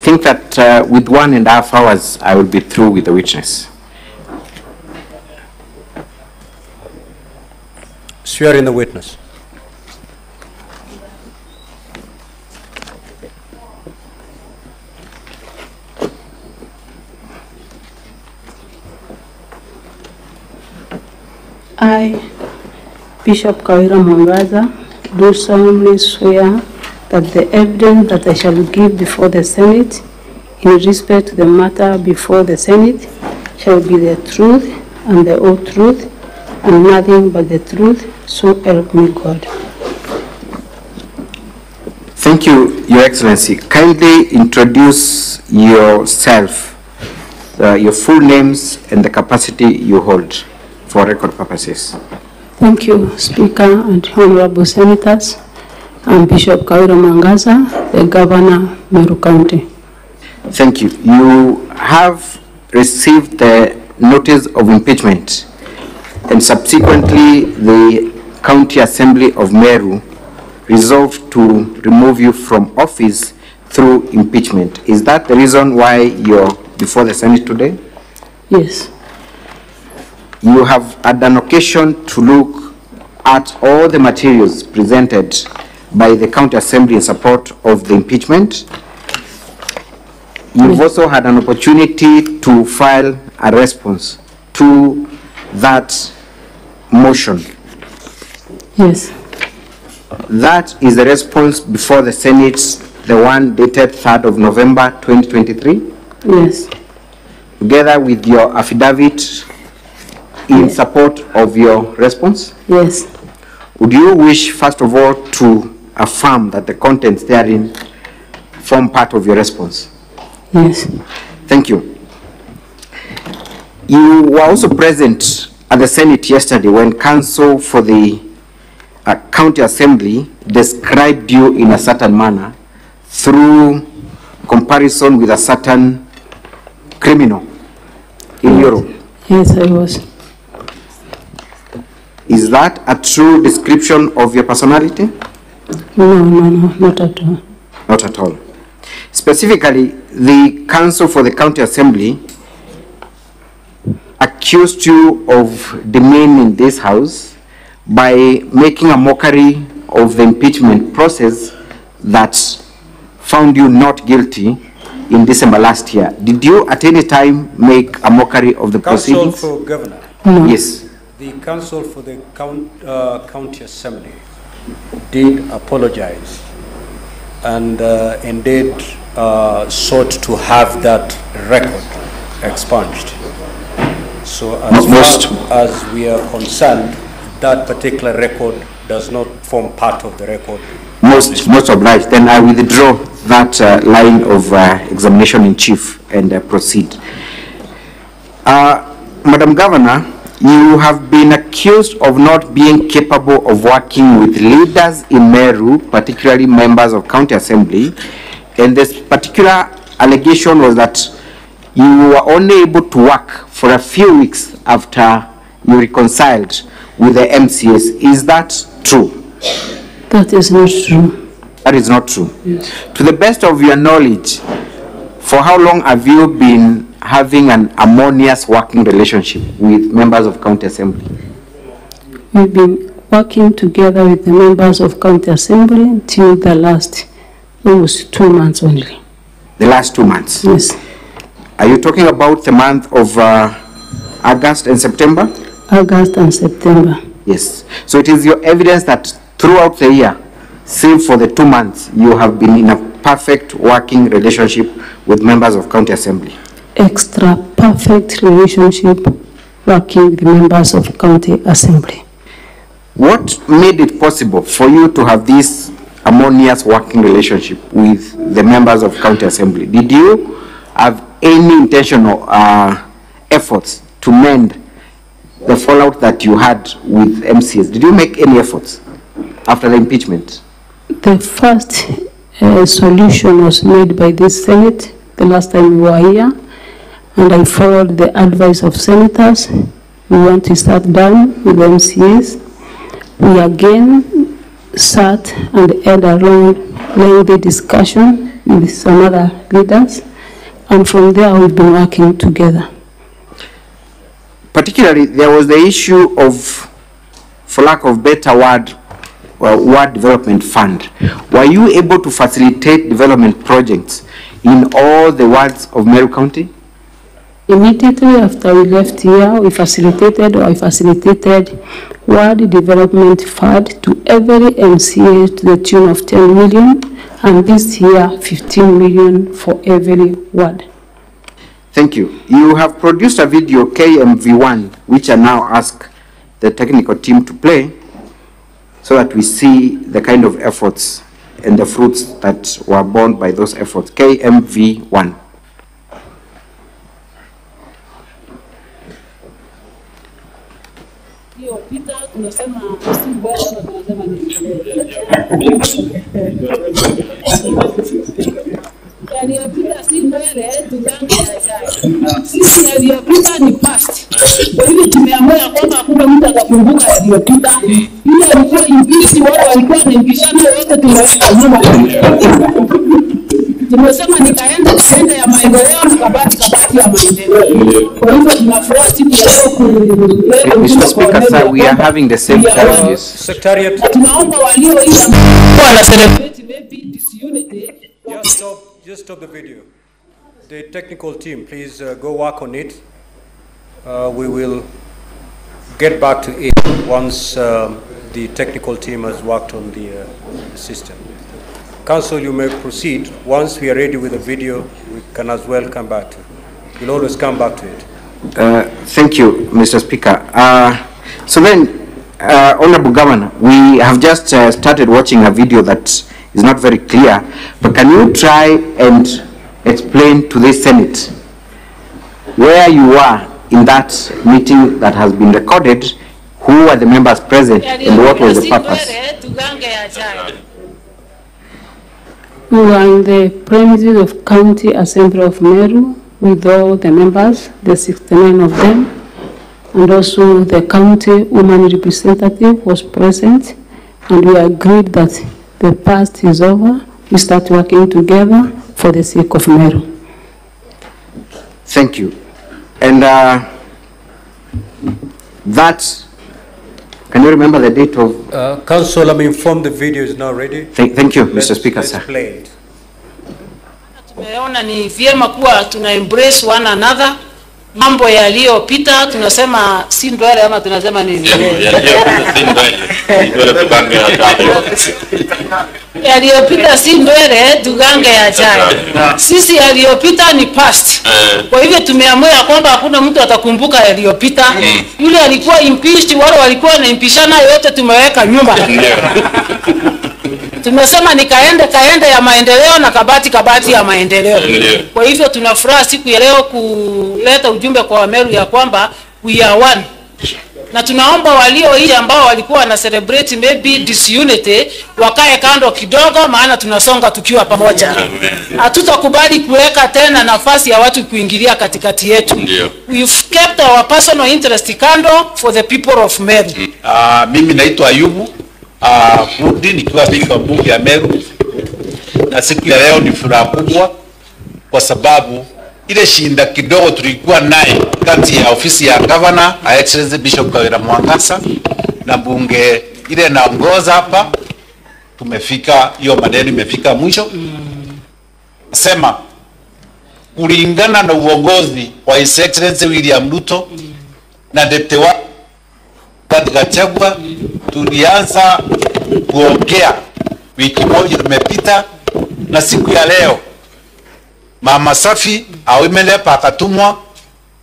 think that with 1.5 hours, I will be through with the witness. Swear in the witness. I, Bishop Kawira Mwangaza, do solemnly swear that the evidence that I shall give before the Senate in respect to the matter before the Senate shall be the truth and the whole truth and nothing but the truth, so help me God. Thank you, Your Excellency. Kindly introduce yourself, your full names and the capacity you hold for record purposes. Thank you, Speaker and Honorable Senators. I'm Bishop Kawira Mwangaza, the Governor, Meru County. Thank you. You have received the notice of impeachment and subsequently the County Assembly of Meru resolved to remove you from office through impeachment. Is that the reason why you're before the Senate today? Yes. You have had an occasion to look at all the materials presented by the County Assembly in support of the impeachment. You've also had an opportunity to file a response to that motion. Yes. That is the response before the Senate, the one dated 3rd of November 2023? Yes. Together with your affidavit in support of your response? Yes. Would you wish, first of all, to affirm that the contents therein form part of your response? Yes. Thank you. You were also present at the Senate yesterday when counsel for the County Assembly described you in a certain manner through comparison with a certain criminal in Europe. Yes, I was. Is that a true description of your personality? No, not at all. Not at all. Specifically, the counsel for the County Assembly accused you of demeaning this House by making a mockery of the impeachment process that found you not guilty in December last year. Did you at any time make a mockery of the proceedings? Counsel for Governor. No. Yes. The counsel for the County Assembly did apologize and indeed sought to have that record expunged. So as far as we are concerned, that particular record does not form part of the record. Most obliged. Then I withdraw that line of examination in chief and proceed. Madam Governor, you have been accused of not being capable of working with leaders in Meru, particularly members of County Assembly, and this particular allegation was that you were only able to work for a few weeks after you reconciled with the MCAs. Is that true? That is not true. That is not true. Yes. To the best of your knowledge, for how long have you been having an harmonious working relationship with members of County Assembly? We've been working together with the members of County Assembly until the last almost 2 months only. The last 2 months? Yes. Are you talking about the month of August and September? August and September. Yes. So it is your evidence that throughout the year, save for the 2 months, you have been in a perfect working relationship with members of County Assembly. Extra perfect relationship working with members of County Assembly. What made it possible for you to have this harmonious working relationship with the members of County Assembly? Did you have any intentional efforts to mend the fallout that you had with MCAs? Did you make any efforts after the impeachment? The first solution was made by this Senate the last time we were here, and I followed the advice of senators. We want to start down with the MCAs. We again sat and had a long, lengthy discussion with some other leaders, and from there we've been working together. Particularly, there was the issue of, for lack of better word, word development fund. Were you able to facilitate development projects in all the wards of Meru County? Immediately after we left here, I facilitated ward development fund to every MCA to the tune of 10 million, and this year 15 million for every ward. Thank you. You have produced a video, KMV1, which I now ask the technical team to play so that we see the kind of efforts and the fruits that were borne by those efforts. KMV1. Yaliyopita si mbele, tugange yajayo. Sisi yaliyopita ni past. Kwa hivyo tumeamua kwamba hakuna mtu atakumbuka yaliyopita. Ile alikuwa impisi, wao walikuwa wanaingishana, wote tumeweka nyuma. Tumesema nikaenda ya maendeleo na kabati ya maendeleo. Kwa hivyo tunafurahi siku ya leo Mr. Speaker, sir, we are having the same challenges. Secretariat. Tunaomba walioisha wana celebrate maybe disunity. Just stop the video. The technical team, please go work on it. We will get back to it once the technical team has worked on the system. Council, you may proceed. Once we are ready with the video, we can as well come back to it. We'll always come back to it. Thank you, Mr. Speaker. So then, Honorable Governor, we have just started watching a video that is not very clear, but can you try and explain to the Senate where you were in that meeting that has been recorded, who were the members present, and what was the purpose? We were in the premises of County Assembly of Meru with all the members, the 69 of them, and also the county woman representative was present, and we agreed that the past is over. We start working together for the sake of Meru. Thank you. And that, can you remember the date of? Council, I'm informed the video is now ready. Thank you, Mr. Speaker, sir. Play it. Tumeona ni vyema kuwa tuna embrace one another. Mambo yaliyopita tunasema si ndwele ama tunasema nini? Yaliyopita si ndwele, tugange yajayo. Sisi yaliyopita ni past. Kwa hivyo tumeamua kwamba hakuna mtu atakumbuka yaliyopita. Yule alikuwa impeached, wale walikuwa na impishana, yote tumeweka nyuma. Tumesema ni kaende ya maendeleo na kabati ya maendeleo. Kwa hivyo tunafurahi siku ya leo kuleta ujumbe kwa Meru ya kwamba we are one. Na tunaomba walio hii ambao walikuwa na celebrate maybe disunity wakae kando kidogo, maana tunasonga tukiwa pamoja. Hatutakubali kuweka tena nafasi ya watu kuingilia katikati yetu. We've kept our personal interest kando for the people of Meru. Mimi naitwa Ayubu Fundi, nikiwa spika wa bunge ya Meru, na siku ya leo ni furaha kubwa kwa sababu ile shinda kidogo tulikuwa naye kati ya ofisi ya Governor, Excellency Bishop Kawira Mwangaza, na bunge ile naongoza hapa, tumefika, hiyo maneno imefika mwisho. Sema kulingana na uongozi wa His Excellency William RUTO na deputy wa katika chagua, tulianza kuongea wiki moja imepita, na siku ya leo Mama Safi awimelepa akatumwa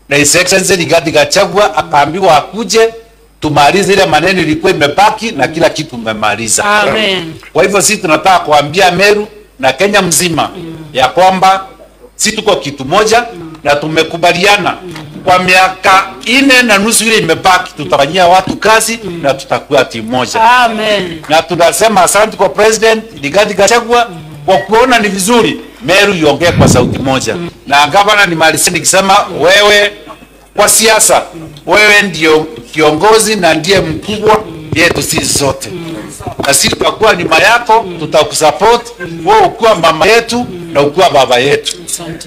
na His Excellency Rigathi Gachagua akaambiwa akuje tumalize ile maneno ilikuwa imebaki na kila kitu umemaliza. Amen. Kwa hivyo sisi tunataka kuambia Meru na Kenya mzima ya kwamba sisi tuko kitu moja na tumekubaliana kwa miaka 4.5 ile imebaki tutafanyia watu kazi na tutakuwa timu moja. Amen. Na tunasema asante kwa President Rigathi Gachagua kwa kuona ni vizuri Meru iongee kwa sauti moja. Na Governor ni mali nikisema wewe kwa siasa wewe ndio kiongozi na ndiye mkubwa yetu sisi zote. Na sisi tutakuwa nyuma yako, tutakusupport wewe ukiwa mama yetu na ukua baba yetu.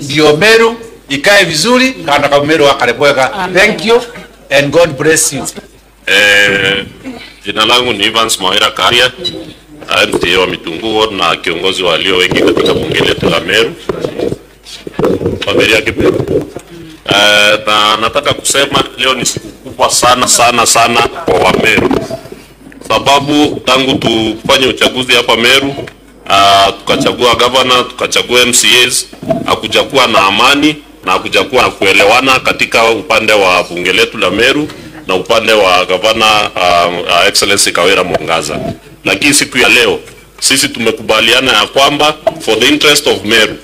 Ndio Meru ikae vizuri kana kama Meru akarebweka. Thank you and God bless you. Jina langu ni Evans Mawira Karia, MTA wa Mitungu na kiongozi walio wengi katika bunge letu la Meru. Familia Meru. Na nataka kusema leo ni siku kubwa sana kwa Wameru. Sababu tangu tufanye uchaguzi hapa Meru, tukachagua governor, tukachagua MCAs, hakujakuwa na amani na hakujakuwa na kuelewana katika upande wa bunge letu la Meru na upande wa governor Excellency Kawira Mwangaza. Lakini siku ya leo sisi tumekubaliana ya kwamba for the interest of Meru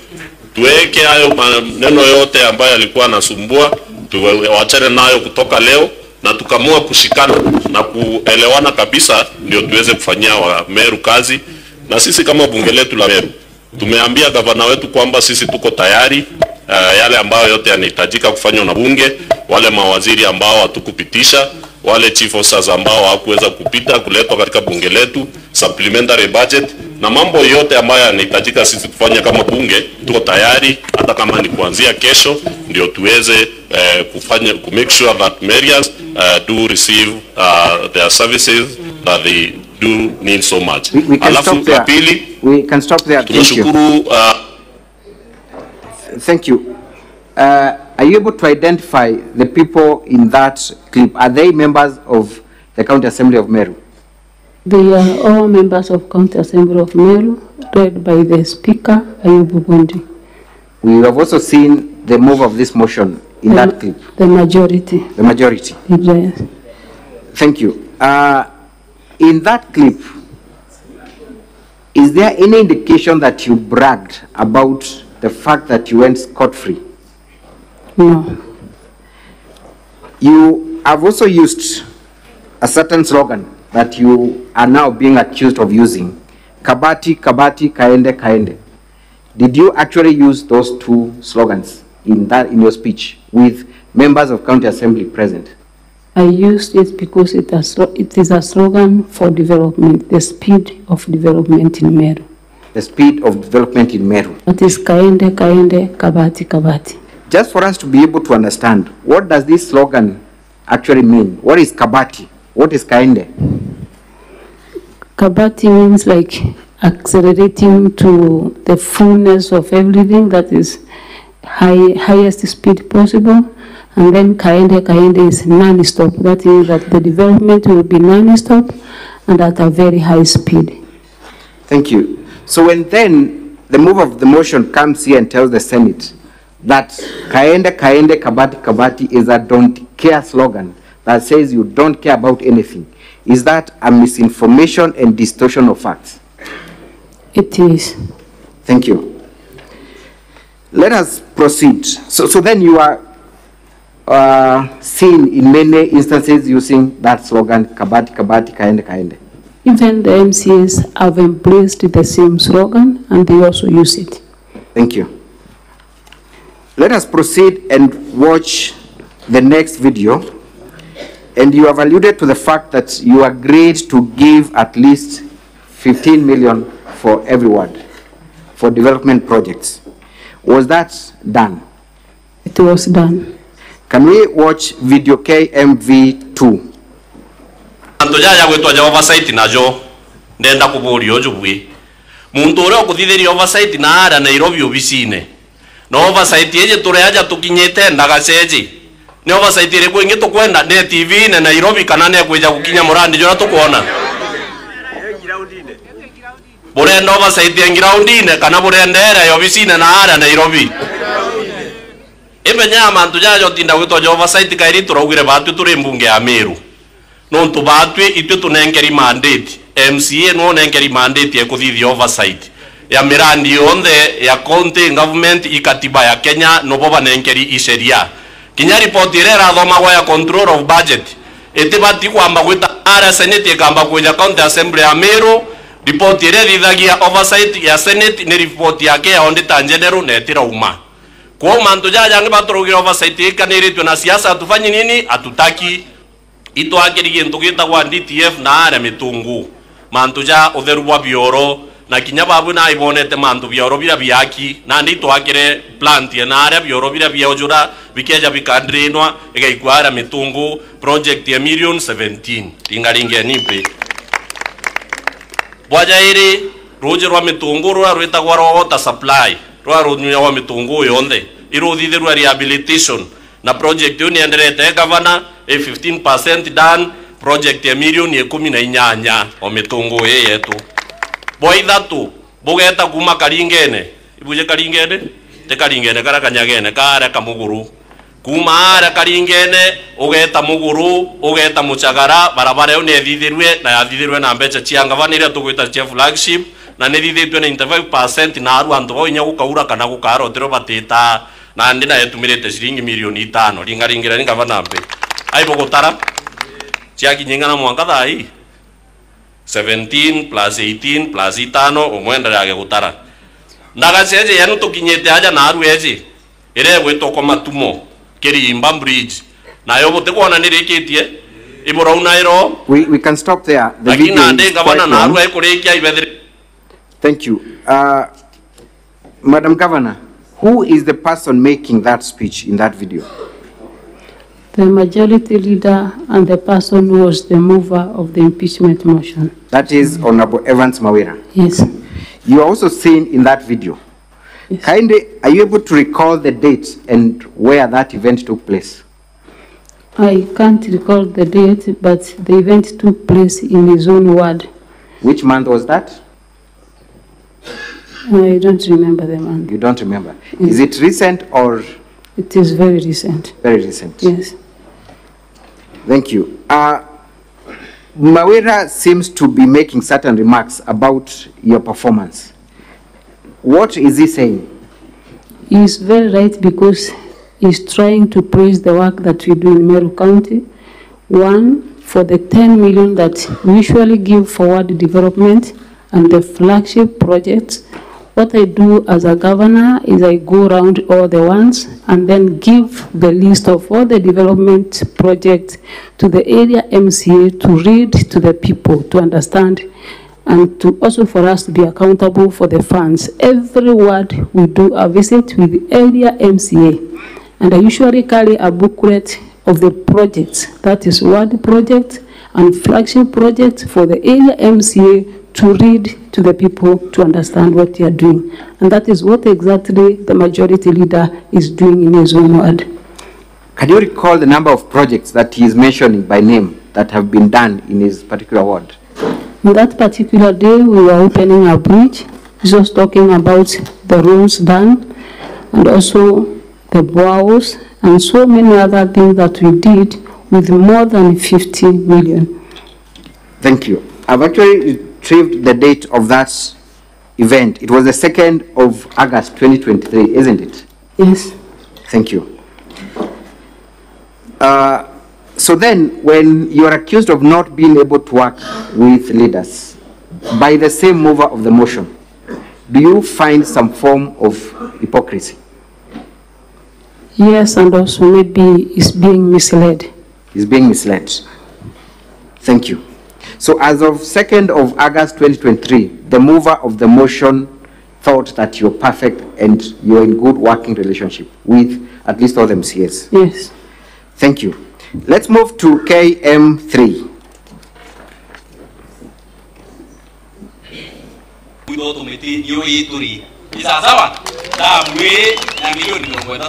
tuweke hayo maneno yote ambayo yalikuwa nasumbua, tuwachane nayo kutoka leo na tukamua kushikana na kuelewana kabisa ndio tuweze kufanyia wa Meru kazi. Na sisi kama bunge letu la Meru tumeambia gavana wetu kwamba sisi tuko tayari yale ambayo yote yanahitajika kufanywa na bunge, wale mawaziri ambao hatukupitisha, wale chief officers ambao hawakuweza kupita kuletwa katika bunge letu, supplementary budget na mambo yote ambayo yanahitajika sisi kufanya kama bunge, tuko tayari hata kama ni kuanzia kesho ndio tuweze kufanya make sure that Merians do receive their services that they do need so much. We can stop there. Thank you. Are you able to identify the people in that clip? Are they members of the County Assembly of Meru? They are all members of County Assembly of Meru, led by the Speaker, Ayubu Bundi. We have also seen the move of this motion in that clip. The majority. The majority. Yes. Thank you. In that clip, is there any indication that you bragged about the fact that you went scot-free? No. You have also used a certain slogan that you are now being accused of using. Kabati, kabati, kaende, kaende. Did you actually use those two slogans in your speech with members of County Assembly present? I used it because it is a slogan for development, the speed of development in Meru. The speed of development in Meru. That is kaende, kaende, kabati, kabati. Just for us to be able to understand, what does this slogan actually mean? What is kabati? What is kaende? Kabati means like accelerating to the fullness of everything, that is highest speed possible. And then kaende is non-stop. That means that the development will be non-stop and at a very high speed. Thank you. So when then the move of the motion comes here and tells the Senate that kaende, kaende, kabati, kabati is a don't care slogan that says you don't care about anything, is that a misinformation and distortion of facts? It is. Thank you. Let us proceed. So then you are seen in many instances using that slogan, kabati, kabati, kaende, kaende. Even the MCAs have embraced the same slogan and they also use it. Thank you. Let us proceed and watch the next video. And you have alluded to the fact that you agreed to give at least 15 million for every ward for development projects. Was that done? It was done. Can we watch video KMV2? Antoja gwetwa oversight najo ndenda kuburi ojubwi muntu uri okuthithiria oversight na ara Nairobi obicine no oversight yeje tureaja tukinyete ndagaceji ni oversight ire kwingi tukwenda ne TV ne Nairobi kana ne kweja gukinya murandi jora tukuona burenda oversight ya groundine kana burendera yo obicine na ara Nairobi Ebenya mantu jajo tinda gwetwa oversight kairi turogire batu turi mbunge ya Meru no tubatwe itwe tunengeri mandate MCA no nengeri mandate ya kuthithia oversight ya mirandi yonde ya county government ikatiba ya Kenya no boba nengeri isheria kinya report irera thoma ya control of budget etibati kwamba gwita ara senate kamba kuja county assembly ya Meru report ire thithagia oversight ya senate ni report yake ya auditor general netira uma kwa mantu jaja ngibaturugire oversight ikaniritwe na siasa tufanye nini atutaki itwagirigie ntugita kwa DTF na ara mitungu mantuja utheru wa bioro na kinya babu na ibonete mantu bioro bira biaki na ndi twakire plant na aria bioro bira biojura bikeja bikandrinwa igaikwara mitungu project ya million 17 tingaringe nipe bwaja iri roje rwa mitungu rwa rwitagwa rwa water supply rwa runywa wa mitungu yonde iruthithe rwa rehabilitation na project yo nienderete governor 15% done project ya million 18 o mitungu yetu boy thatu bugeta kuma karingene ibuje karingene te karingene kara kanyagene kara kamuguru kuma ara karingene ugeta muguru ugeta muchagara barabara yo nethithirwe na yathithirwe na mbecha cianga vanire tugwita cia flagship na nethithitwe na 95% na aru antu bo inya gukaura kana gukarotero batita na ndi na yetumirite shilingi milioni 5 ringaringira ninga nambe aibo gutara cia kinyinga na Mwangaza hii 17 plus 18 plus 5 omwenda yake gutara ndagaceje yanu tukinyete aja na aru eji ire gwetwo kwa matumo Kirimba bridge na yo bote kuona nirikitie iboro unairo we can stop there. The video is quite long. Thank you. Madam Governor, who is the person making that speech in that video? The majority leader and the person who was the mover of the impeachment motion. That is Honorable Evans Mawira. Yes. You are also seen in that video. Yes. Kindly, are you able to recall the date and where that event took place? I can't recall the date, but the event took place in his own ward. Which month was that? I don't remember the month. You don't remember? Yes. Is it recent or? It is very recent. Very recent. Yes. Thank you. Mawira seems to be making certain remarks about your performance. What is he saying? He is very right because he's trying to praise the work that we do in Meru County. One, for the 10 million that we usually give forward development and the flagship projects. What I do as a governor is I go around all the ones and then give the list of all the development projects to the area MCA to read to the people, to understand, and to also for us to be accountable for the funds. Every ward we do a visit with the area MCA, and I usually carry a booklet of the projects, that is ward project and flagship project for the area MCA to read to the people to understand what they are doing. And that is what exactly the majority leader is doing in his own ward. Can you recall the number of projects that he is mentioning by name that have been done in his particular ward? On that particular day, we were opening a bridge. He was talking about the roads done and also the boreholes and so many other things that we did with more than 50 million. Thank you. I've actually retrieved the date of that event. It was the 2nd of August 2023, isn't it? Yes. Thank you. So then, when you are accused of not being able to work with leaders by the same mover of the motion, do you find some form of hypocrisy? Yes, and also maybe he's being misled. He's being misled. Thank you. So as of 2nd of August 2023, the mover of the motion thought that you're perfect and you're in good working relationship with at least all the MCAs. Yes. Thank you. Let's move to KM3.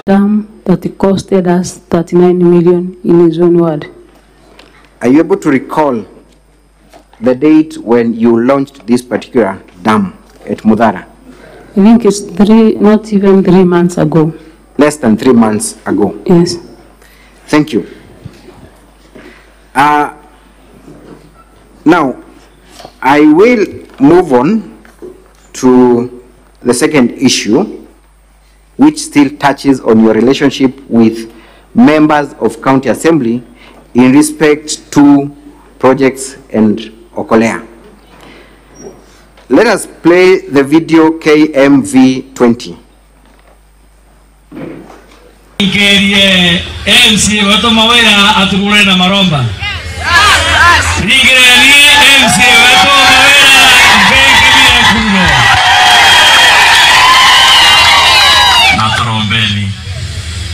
Dam that it costed us 39 million in his own word. Are you able to recall the date when you launched this particular dam at Mudara? I think it's not even 3 months ago. Less than 3 months ago. Yes. Thank you. Now, I will move on to the second issue, which still touches on your relationship with members of County Assembly in respect to projects and Okolea. Let us play the video KMV 20. MC watu mawera atukure na maromba. Nigirani MC watu mawera benke bila kuno.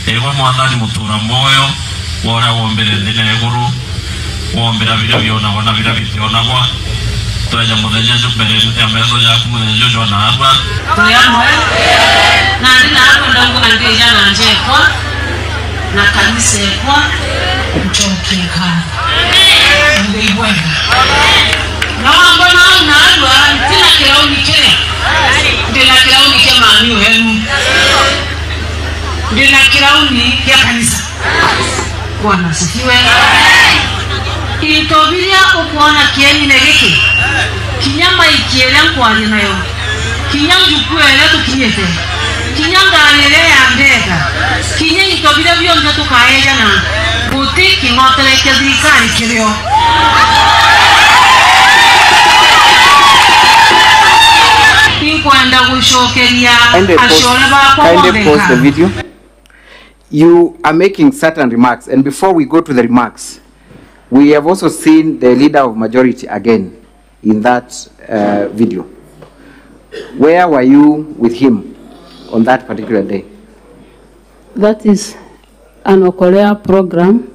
Ewa mwathani mutura moyo wora wombere ndine eguru wombera biro byona wana bira bityona kwa toya muthenya jupere ya mezo ya kumuthenya jona hapa tuyamwe na ndina hapo ndangu angeja na njekwa na kanisa kwa kuchokeka ndibwega na mbona unalwa tena kirauni kile ndina kirauni kama amiu henu ndina kirauni ya kanisa Bwana asifiwe. Itobiria ukuona kieni negeki kinyama ikiele nkwari nayo kinyangu kuele tukinyete kinyanga alele ya ndega kinye itobiria byonje tukaeja na buti kingotere kezikari kiryo inkwenda gushokeria ashore pause the video. You are making certain remarks, and before we go to the remarks, we have also seen the leader of majority again in that video. Where were you with him on that particular day? That is an Okolea program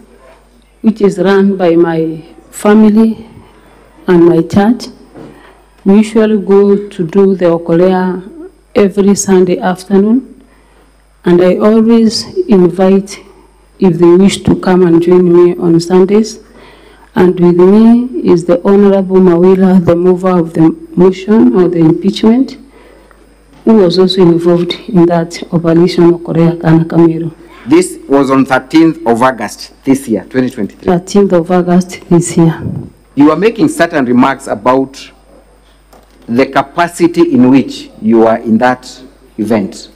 which is run by my family and my church. We usually go to do the Okolea every Sunday afternoon. And I always invite if they wish to come and join me on Sundays. And with me is the Honorable Mawira, the mover of the motion or the impeachment, who was also involved in that operation of Korea Kanaka Meru. This was on 13th of August this year, 2023. 13th of August this year. You are making certain remarks about the capacity in which you are in that event.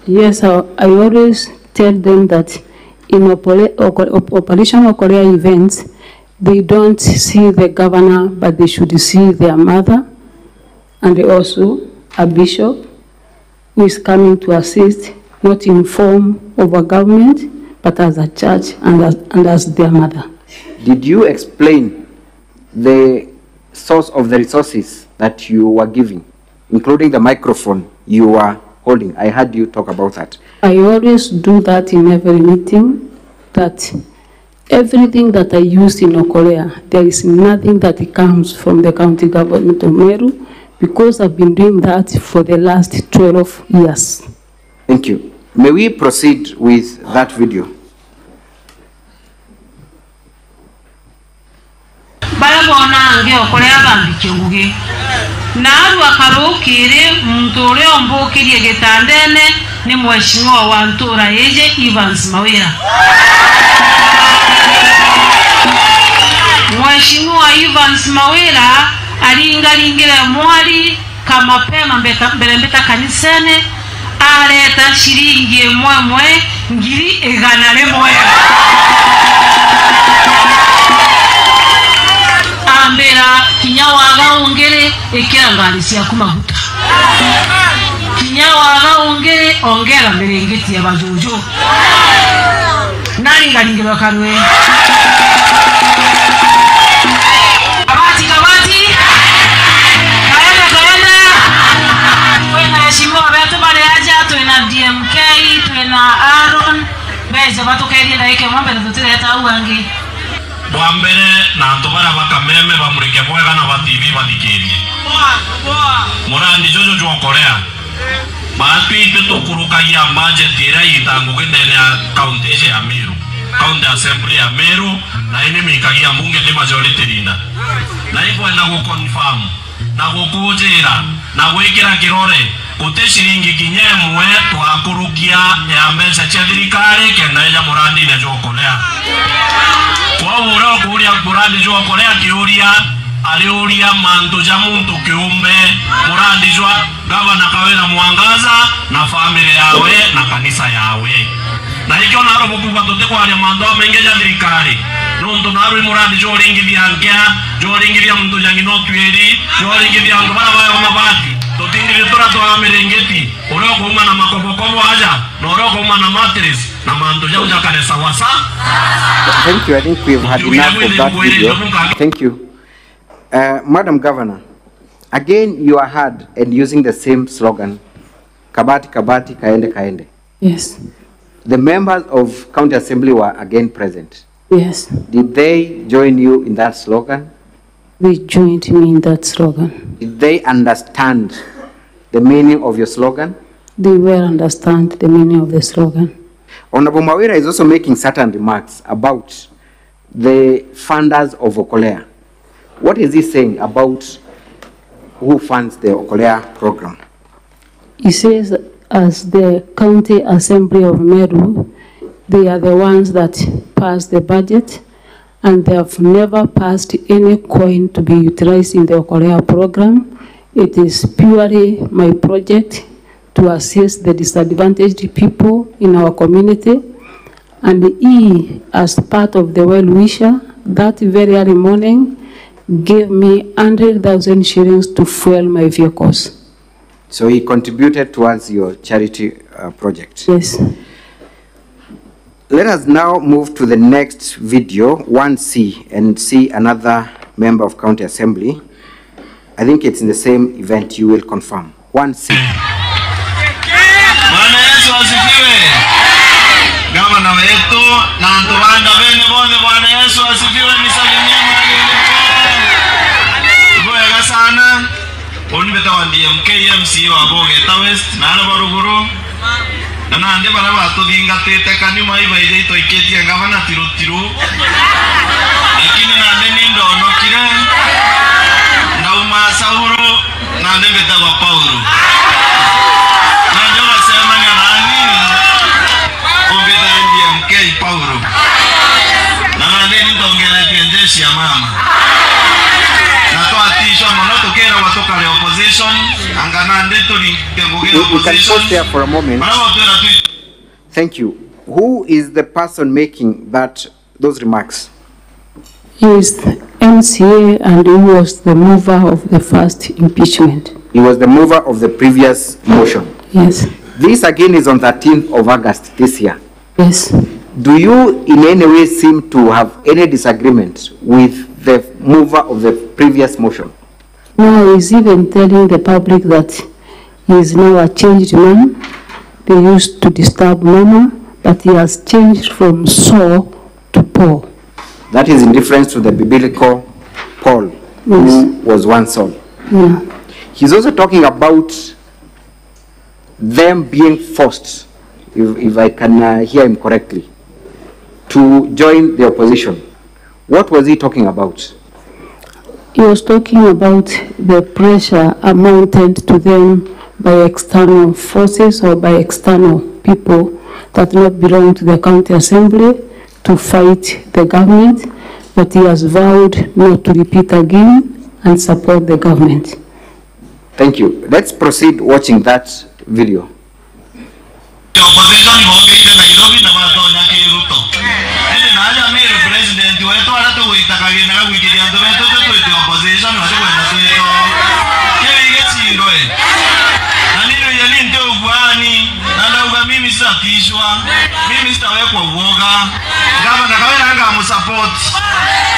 Yes, I always tell them that in operational Korea events, they don't see the governor, but they should see their mother, and also a bishop who is coming to assist, not in form of a government, but as a church and as their mother. Did you explain the source of the resources that you were giving, including the microphone you were holding? I heard you talk about that. I always do that in every meeting, that everything that I use in Okolea, there is nothing that comes from the county government of Meru, because I've been doing that for the last 12 years. Thank you. May we proceed with that video? Naru akarukire mtore ombokirie gitandene ni mheshimiwa wa Ntura yeje Evans Mawira. Mheshimiwa Evans Mawira alingalingire mwali kama pema mbeta kanisene aleta shilingi mwemwe ngiri igana lemwe. Ambera kinyawaga ongere ekirangalisia kumaguta kinyawaga ongere ongera merengeti ya bajojo nali ngalingirwa kanwe kabati kayana wena heshima watu bale aja tuena DMK tuena Aaron beza watu kaidi ndaike mwambe tutire hata uangi Wambere na antobara bakameme bamurike mwega na ba TV badikerie. Murandi jojo jwa Korea. Baatwi peto kuruka ya budget ira itangu kendene ya county ya Meru. County assembly ya Meru na ine mikagia mbunge de majority linda. Na ipo enda ku confirm na kukujira na gwikira kirore kute shilingi kinyemwe twakurukia ya mbeca cia thirikari kenda ya murandi na jwa Korea. Kwa ura kuria murandi jwa Korea kiuria aliuria manto ja muntu kiumbe murandi jwa gavana Kawira Mwangaza na family yawe na kanisa yawe na ikyo naro bukuva tote kwa ya mando mengi ja thirikari nundu naro murandi jwa ringithia ngea jwa ringithia muntu jangi no tweri jwa ringithia ndo bara bayo mabati totingire tora to amerengeti ura kuma na makopokobo aja na ura kuma na mattress na mando ja ujakare sawasa. Thank you. I think we've had enough of that video. Thank you. Madam Governor, again you are heard and using the same slogan, Kabati Kabati Kaende Kaende. Yes. The members of County Assembly were again present. Yes, Did they join you in that slogan? they joined me in that slogan. Did they understand the meaning of your slogan? They well understand the meaning of the slogan. Honorable Kawira is also making certain remarks about the funders of Okolea. What is he saying about who funds the Okolea program? He says, as the County Assembly of Meru, they are the ones that pass the budget, and they have never passed any coin to be utilized in the Okolea program. It is purely my project to assist the disadvantaged people in our community. And he, as part of the well-wisher, that very early morning, gave me 100,000 shillings to fuel my vehicles. So he contributed towards your charity project? Yes. Let us now move to the next video, 1C, and see another member of County Assembly. I think it's in the same event, you will confirm. 1C. Bwana Yesu asifiwe. Gavana wetu na Ntwanda bene bonde, Bwana Yesu asifiwe, nisalimie mahali ulipo. Bwega sana. Oni betawandie MCA wa Bogeta West na Baruguru. Na nande bana batudinga tete kanyuma ibaije itoiketie gavana tiru. Lakini nande nindo onokire. Na umasauru nande betaba Paulo. Nande wasema ni nani? Obeta MK Paulo. Na nande nindo ngere tiendeshi ya mama. Na to atisho monoto kera watoka le opposition angana ndeto ni ngogera opposition. You can pause there for a moment. Thank you. Who is the person making those remarks? He is the MCA, and he was the mover of the first impeachment. He was the mover of the previous motion. Yes. This again is on 13th of August this year. Yes. Do you in any way seem to have any disagreement with the mover of the previous motion? Now he's even telling the public that he is now a changed man. They used to disturb Mama, but he has changed from Saul to Paul. That is in reference to the biblical Paul, Yes. who was one Saul. Yeah. He's also talking about them being forced, if I can hear him correctly, to join the opposition. What was he talking about? He was talking about the pressure amounted to them by external forces or by external people that do not belong to the County Assembly to fight the government, but he has vowed not to repeat again and support the government. Thank you. Let's proceed watching that video. The opposition voted Nairobi na watonya ke RUTO. Ende na aja Meru president wetu alato uitakage na kuikiria ndo wetu tu opposition watu kwenda tu. Kile ingechindwe. Na nini yali ndio ubwani? Na ndio mimi sitapishwa. Mimi sitawekwa uoga. Gavana Kawira anga musupport.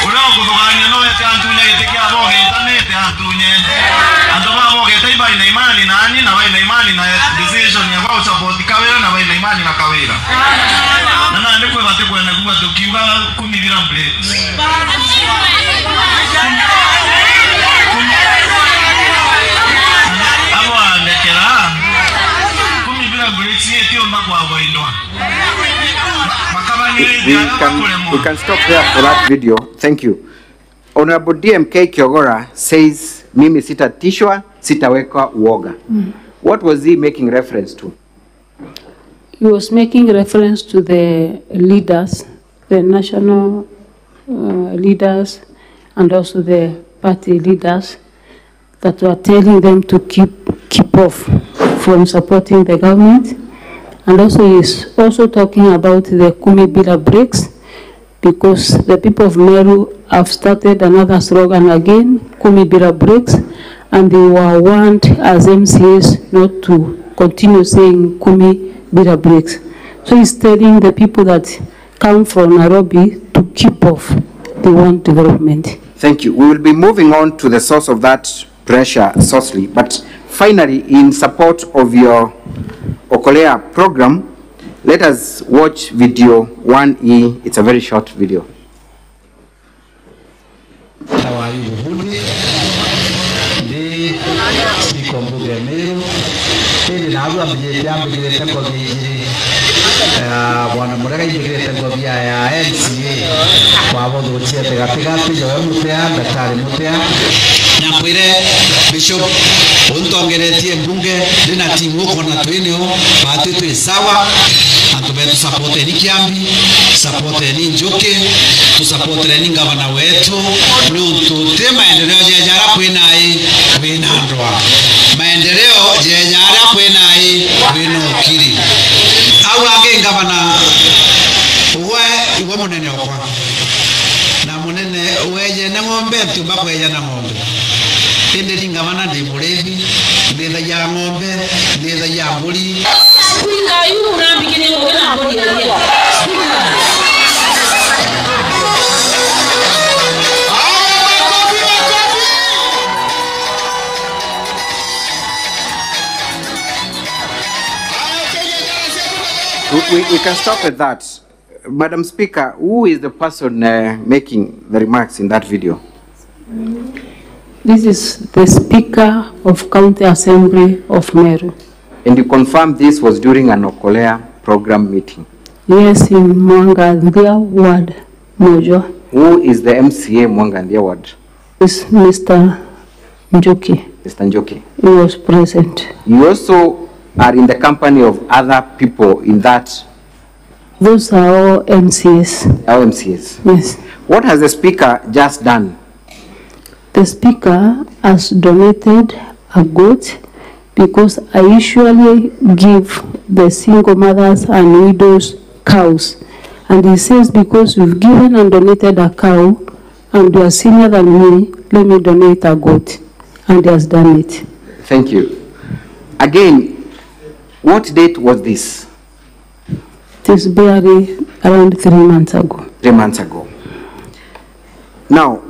Ulio kudoganya no ete antunya itekia boge itanete antunye. Andoma boge taiba ina imani nani na ina imani na decision ya kwa support Kawira na ina imani na Kawira. Na nande kwa bate kwa na kuba tukiuga kumibira mbele. Abo andekera. Kumibira mbele sietio mbako avoidwa. We can stop there for that video. Thank you. Honorable DMK Kiogora says, mimi sitatishwa, sitawekwa uoga. What was he making reference to? He was making reference to the leaders, the national leaders, and also the party leaders that were telling them to keep off from supporting the government. And also he is also talking about the Kumebila breaks, because the people of Meru have started another slogan again, Kumebila breaks, and they were warned as MCAs not to continue saying Kumebila breaks. So he's telling the people that come from Nairobi to keep off. They want development. Thank you. We will be moving on to the source of that pressure, Sosli. But finally, in support of your Okolea program, Let us watch video 1E. It's a very short video. Bwana Murega igirete ngobia ya NCA kwa bodo chiete gatigati yo mutea daktari mutea nyakwire bishop untongeretie mbunge dina timu kona twinio batu tu sawa antu betu support ni kiambi support ni njoke tu support ni gavana wetu nutu tema endeleo jejara kwinai kwinandwa maendeleo jejara kwinai kwinokiri awage gavana uwe munene okwa na munene weje na ng'ombe tumba kweja na ng'ombe ende gavana ndi murevi ndetha ya ng'ombe ndetha ya mburi singa yu urambikire ng'ombe mburi ya We can stop at that. Madam Speaker, who is the person making the remarks in that video? This is the Speaker of County Assembly of Meru. And you confirm this was during an Okolea program meeting? Yes, in Mwangaza ward, Mojo. Who is the MCA Mwangaza ward? It's Mr. Njoki. Mr. Njoki. He was present. You also are in the company of other people in that? Those are all MCAs. Our MCAs? Yes. What has the Speaker just done? The Speaker has donated a goat because I usually give the single mothers and widows cows. And he says, because you've given and donated a cow and you are senior than me, let me donate a goat. And he has done it. Thank you. Again, what date was this? It is barely around 3 months ago. 3 months ago. Now,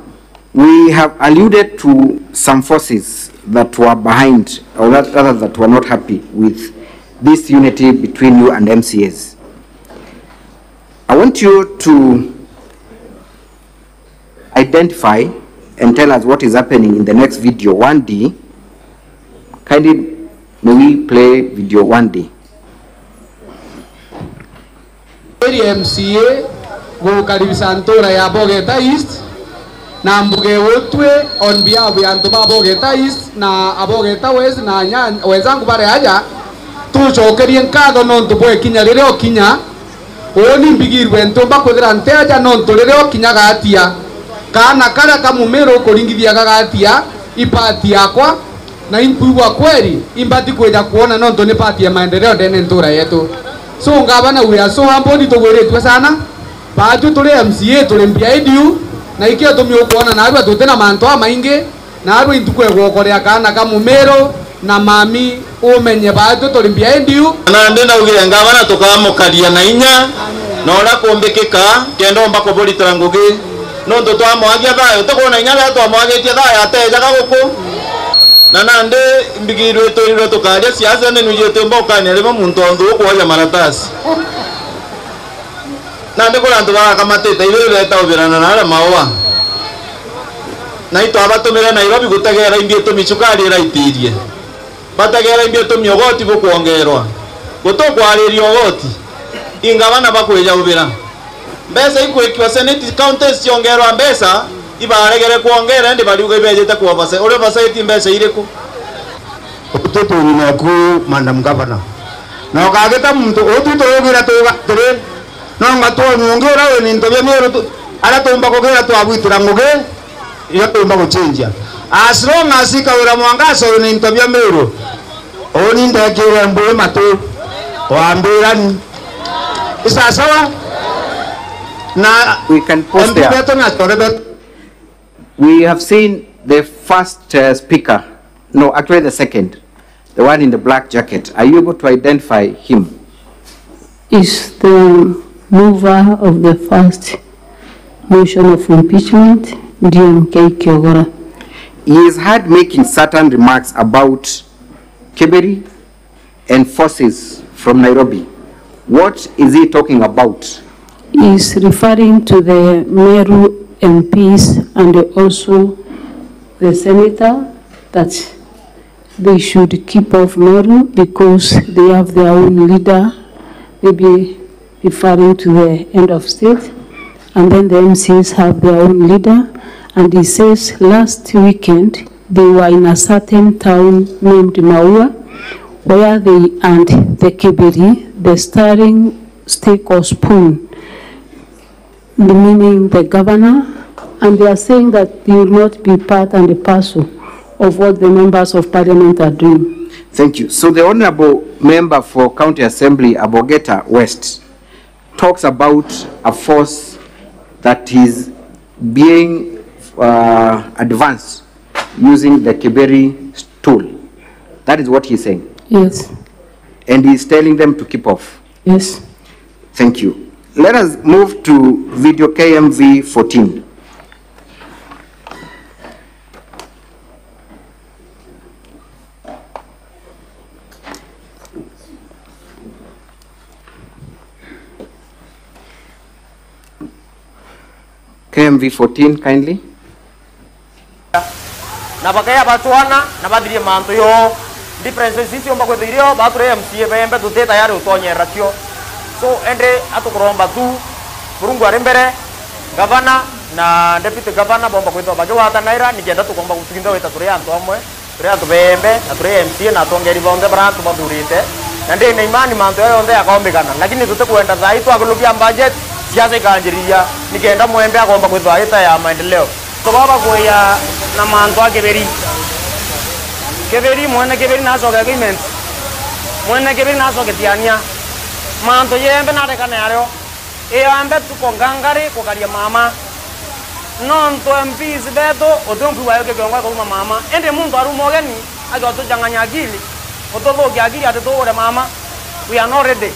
we have alluded to some forces that were behind, or rather that were not happy with this unity between you and MCAs. I want you to identify and tell us what is happening in the next video, 1D. Kindly, may we play video 1D? MCA go karibisa ntora ya Bogeta East na mbuge wotwe on behalf ya ntoba Bogeta East na Abogeta West na wenzangu bare aja tucokerie nkatho no ntubwe kinya rire okinya oni mbigirwe ntomba kwithira nteja no nturire okinya gatia kana kara kamumero kuringithia gagatia ipati yakwa na impuigwa kweli imbati kweja kuona no ntone pati ya maendeleo ndene ntura yetu. So ngabana we are so humble tugwiritwe sana batu tuli MCA tuli MPIDU na ikio tumio kuona na arwa tutena manto maingi na arwa intukwe gwokorea kana kamumero na mami umenye batu tuli MPIDU na ndenda ugire ngabana tukamukaria na inya na ora kumbikika kendo mbako boli trangugi no ndo twamwagia thayo tukona inya ya twamwagitie thayo ateja gaguku na nande mbigirwe toriro tukaria siasa ne nuje tembo kane remo muntu ondu okwoya maratasi nande kurantu bakamatete ibere leta ubirana na ala mawa na ito abatumira na Nairobi gutagera imbie tumicukari raitirie batagera imbie tumyogoti bukuongerwa gutokwaririo ogoti ingabana bakweja ubira mbesa ikwekiwa senate counties ciongerwa mbesa ibaregere kuongera ndi baliuga ibejete kwa base ore base mbesa ireko tutu na ku Madam Governor na okageta muntu otuto ogira tuga tire no ngato nyongera we ni ntobya Meru ara tumba kogera twabwitira nguge iyo tumba guchenja as long as Kawira Mwangaza we ni ntobya Meru oni ndekire mbwe matu wambirani isa sawa na we can post there. We have seen the first speaker, no, actually the second, the one in the black jacket. Are you able to identify him? Is the mover of the first motion of impeachment, DMK Kawira. He is heard making certain remarks about Keberi and forces from Nairobi. What is he talking about? Is referring to the Meru MPs and also the senator that they should keep off Meru because they have their own leader, maybe referring to the end of state, and then the MCs have their own leader. And he says last weekend they were in a certain town named Maua, where they earned the kibiri, the starring stake or spoon, meaning the governor, and they are saying that they will not be part and parcel of what the members of parliament are doing. Thank you. So the honorable member for County Assembly, Abogeta West, talks about a force that is being advanced using the Kiberi tool. That is what he's saying? Yes. And he's telling them to keep off? Yes. Thank you. Let us move to video KMV 14. KMV 14, kindly. Na bakaya batuana na badiri manto yo differences sisi omba kwethirio bature MCA bembe tuteta yari utonyera tio so ende atukuromba tu burungu ari mbere governor na deputy governor bomba kwetwa bage wata naira nigenda tukomba gutukinda weta turi antu amwe turi antu bembe na turi MCA na tongeri bonde brantu badurite na ndi na imani manto yo onde akaombekana lakini tutakwenda zaitu agulukia budget siasa ikanjiria nigenda mwembe akomba kwetwa ita ya maendeleo so baba goya na manto akeberi keberi mwene keberi naso agreement mwene keberi naso ketiania manto yembe na rekana yaro e ambe tukongangari kokaria mama nonto MPs beto odompu wayo kegonga ko mama ende muntu arumogeni agoto janganya akili otobo akili atotore mama we are not ready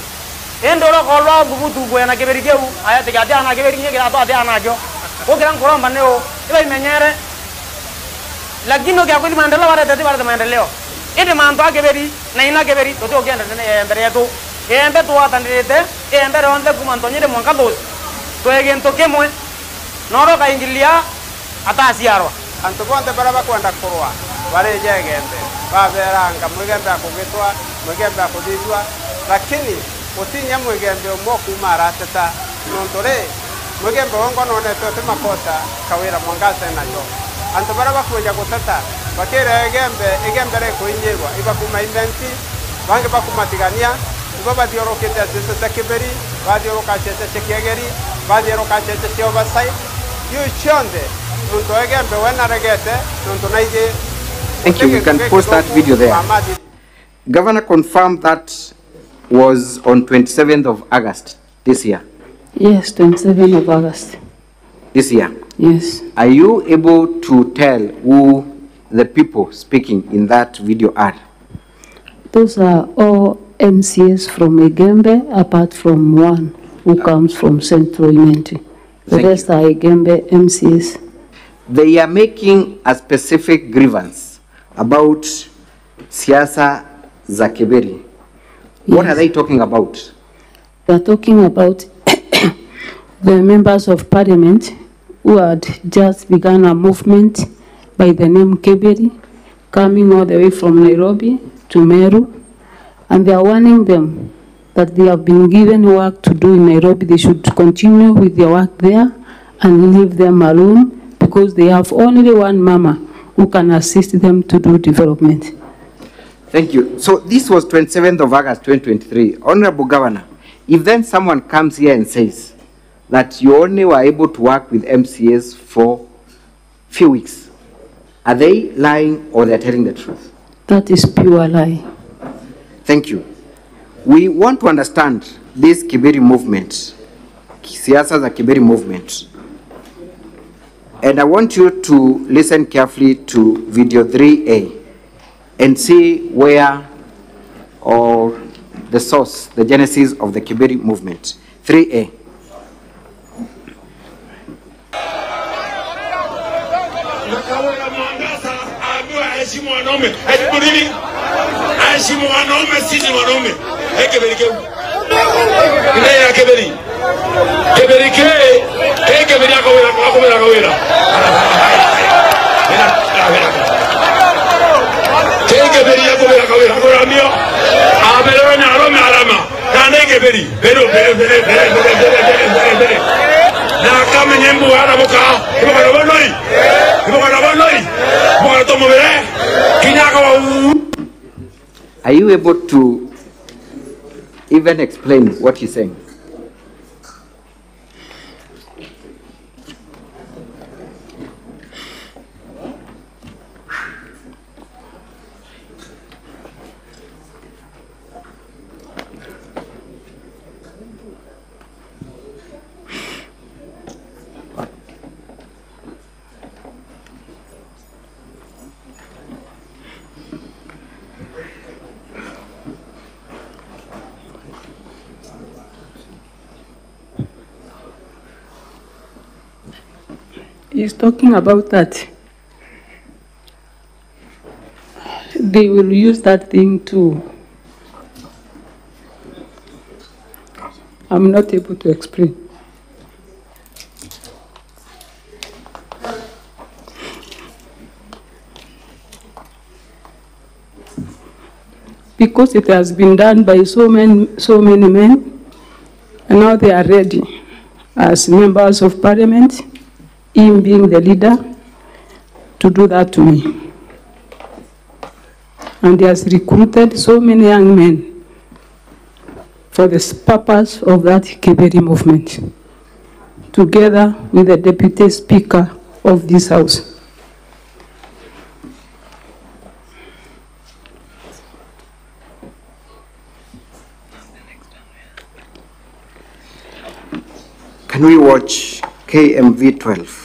endo ro kolwa bubutu gwena keberi keu ayate gati ana keberi ngira to ate anajo okira nkoromba neo iba imenyere lakini okya kweli maendeleo wale tete wale maendeleo ende manto akeberi na ina keberi toto ogenda ne mbere yetu embe tuwatanirite embe ronde kumantonyire Mwangaza twegento kemwe noro kaingilia atasiarwa antu bonde baraba kwenda kurwa bare jegende baberanga mwegembe akugitwa mwegembe akudithwa lakini utinya mwegembe umwoku marateta nontore mwegembe wongo none tote makota Kawira Mwangaza nayo antu baraba kuja gutata bakere egembe re kuinyirwa ibakuma imenti bange bakumatigania babadiorokete asese kiberi badiorokachete chekegeri badiorokachete oversight you chonde nunto egembe wena regete nunto naije. Thank you. We can post that video there. Governor confirmed that was on 27th of August this year. Yes, 27th of August. This year? Yes. Are you able to tell who the people speaking in that video are? Those are all MCs from Igembe, apart from one who comes from Central Imenti. The rest are Igembe MCs. They are making a specific grievance about siasa za Kiberi. What are they talking about? They are talking about the members of parliament who had just begun a movement by the name Kiberi, coming all the way from Nairobi to Meru. And they are warning them that they have been given work to do in Nairobi. They should continue with their work there and leave them alone because they have only one mama who can assist them to do development. Thank you. So this was 27th of August 2023. Honorable Governor, if then someone comes here and says that you only were able to work with MCAs for a few weeks, are they lying or they're telling the truth? That is pure lie. Thank you. We want to understand this Kiberi movement, siasa za Kiberi movement. And I want you to listen carefully to video 3A and see where or the source, the genesis of the Kiberi movement. 3A. Ile ya keberi. Keberi keberi ya Kawira. Keberi ya Kawira mio. Abelo na Roma alama. Kana keberi. Pero. Na kama nyembu ana boka. Ibokana bonoi. Ibokana tomo bere. Kinyaka wa. Are you able to even explain what he's saying? He's talking about that. They will use that thing to. I'm not able to explain. Because it has been done by so many men, and now they are ready as members of parliament, him being the leader, to do that to me. And he has recruited so many young men for the purpose of that Keberi movement, together with the deputy speaker of this house. Can we watch KMV 12?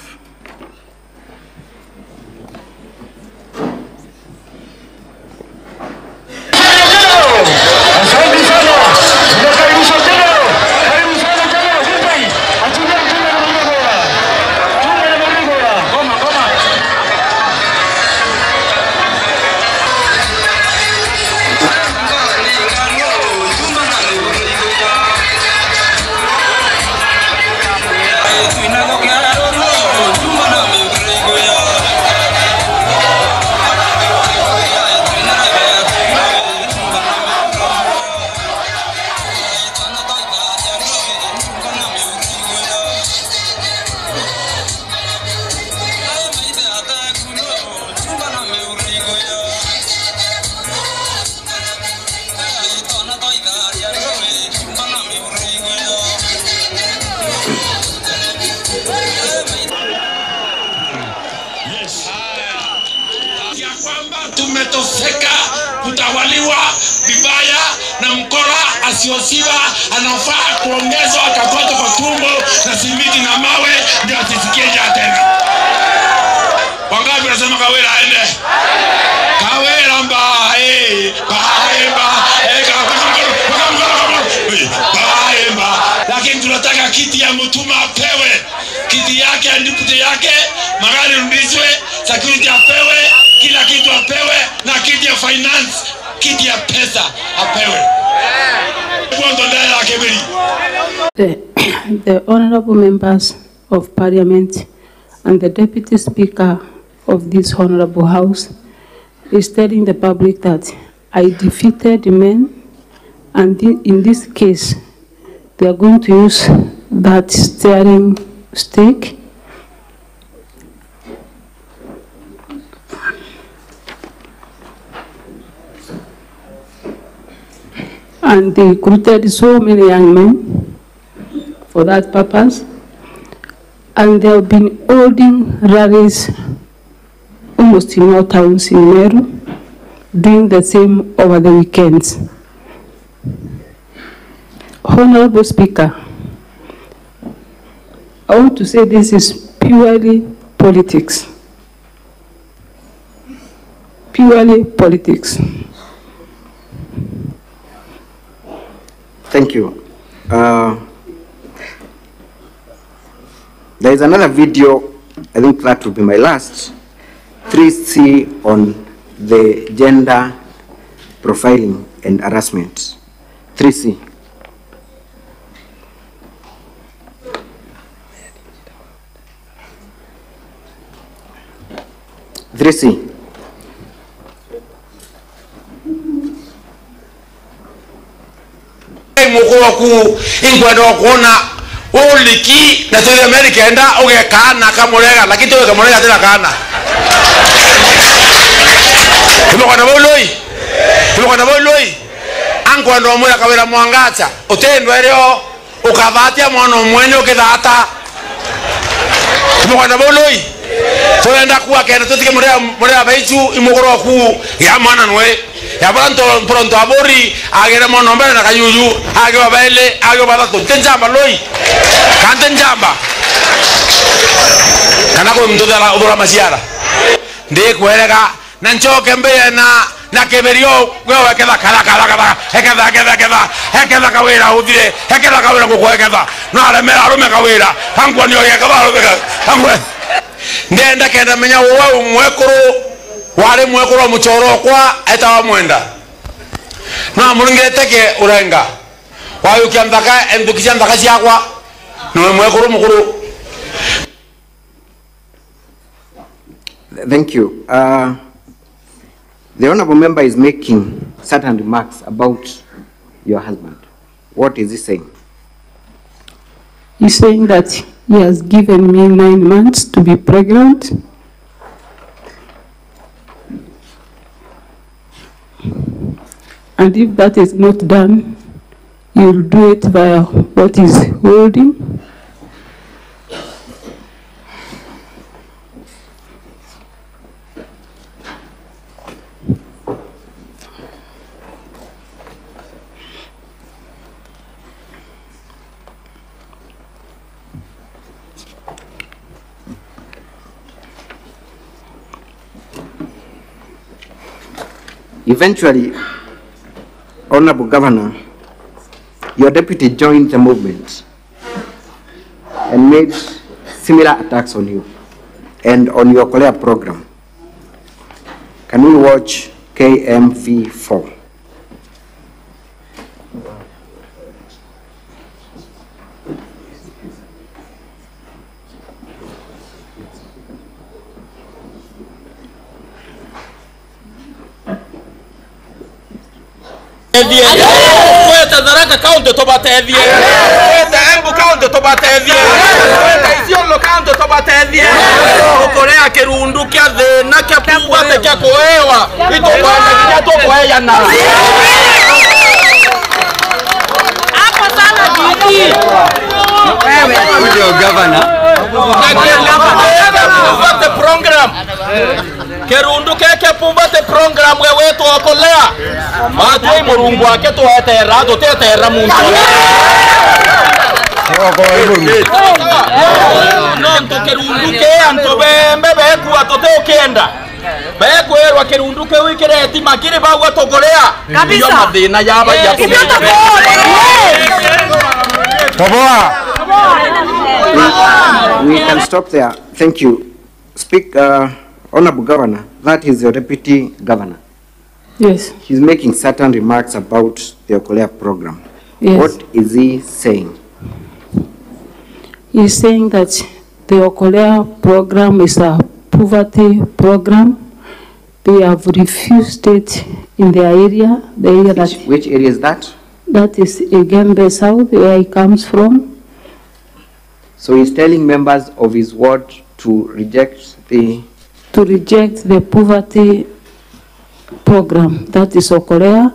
Tumetoseka kutawaliwa vibaya na mkora asiosiba, anafaa kuongezwa akapata kwa tumbo na simiti na mawe ndio asisikie njaa tena. Wangapi wanasema Kawira aende? Kawira mbae, lakini tunataka kiti ya Mutuma apewe, kiti yake ya deputy yake, magari rudishwe, security apewe, kila kitu apewe, na kiti ya finance, kiti ya pesa apewe. The honorable members of parliament and the deputy speaker of this honorable house is telling the public that I defeated the men, and in this case they are going to use that steering stick and they recruited so many young men for that purpose, and they have been holding rallies almost in all towns in Meru, doing the same over the weekends. Honorable Speaker, I want to say this is purely politics. Purely politics. Thank you. There is another video, I think that will be my last, 3C on the gender profiling and harassment. 3C. 3C. Mukuru ku ingwendo kuona uliki na tuwe Amerika enda ugekana kamurega lakini tuwe kamurega tena kana Tumekwana boloi angwendo mwe Kawira Mwangaza utendo ereo ukavatia mwana mwenye ukithata tumekwana boloi tuenda kuwa kena tutike murega baitu imukuru ku ya mwana nwe ya pronto abori agere mono mbele na kayuyu agwa bele agwa bata tenjamba loi kante njamba kana ko mtoto la obora masiara ndi kuerega na nchoke mbele na keberio wewe keda kala hekeda Kawira udire hekeda Kawira kukwekeda na alemera arume Kawira hangwa niyo yekeda hangwa ndenda kenda menya wewe mwekuru wale mwekuru muchoro kwa etawa mwenda na mulingire teke urenga wayo kiandaka endukisha ndaka siakwa no mwekuru mukuru. Thank you. The honorable member is making certain remarks about your husband. What is he saying? He's saying that he has given me 9 months to be pregnant. And if that is not done, he will do it via what is holding. Eventually, Honorable Governor, your deputy joined the movement and made similar attacks on you and on your Korea program. Can we watch KMV4? Kweta Tharaka County tubatethie, kweta Embu County tubatethie, kweta Isiolo County tubatethie, ukorea kirundu kia thina kia kubate kia kuewa itukwenda kia tukweyana hapo sana jiji ndio governor na program kerundu keke pumbate program wetu okolea matwe murungu wake tuetera tutetera muntu nonto kerundu ke anto bembe beku atoteokenda bekwerwa kerundu ke wikireti makire bagwa tokolea iyo mathina yaba ya We can stop there. Thank you. Speak, Honorable Governor, that is your deputy governor. Yes. He's making certain remarks about the Okolea program. Yes. What is he saying? He's saying that the Okolea program is a poverty program. They have refused it in their area. The area which area is that? That is Igembe South, where he comes from. So he's telling members of his ward to reject the poverty program, that is Okolea,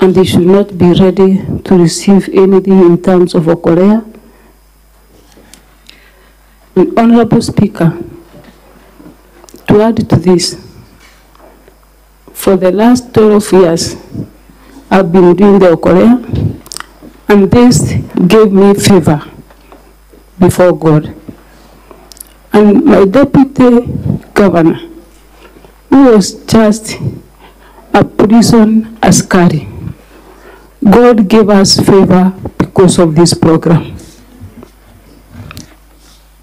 and they should not be ready to receive anything in terms of Okolea. And Honorable Speaker, to add to this, for the last 12 years, I've been doing the Okolea, and this gave me favor before God. And my deputy governor, who was just a prison askari, God gave us favor because of this program.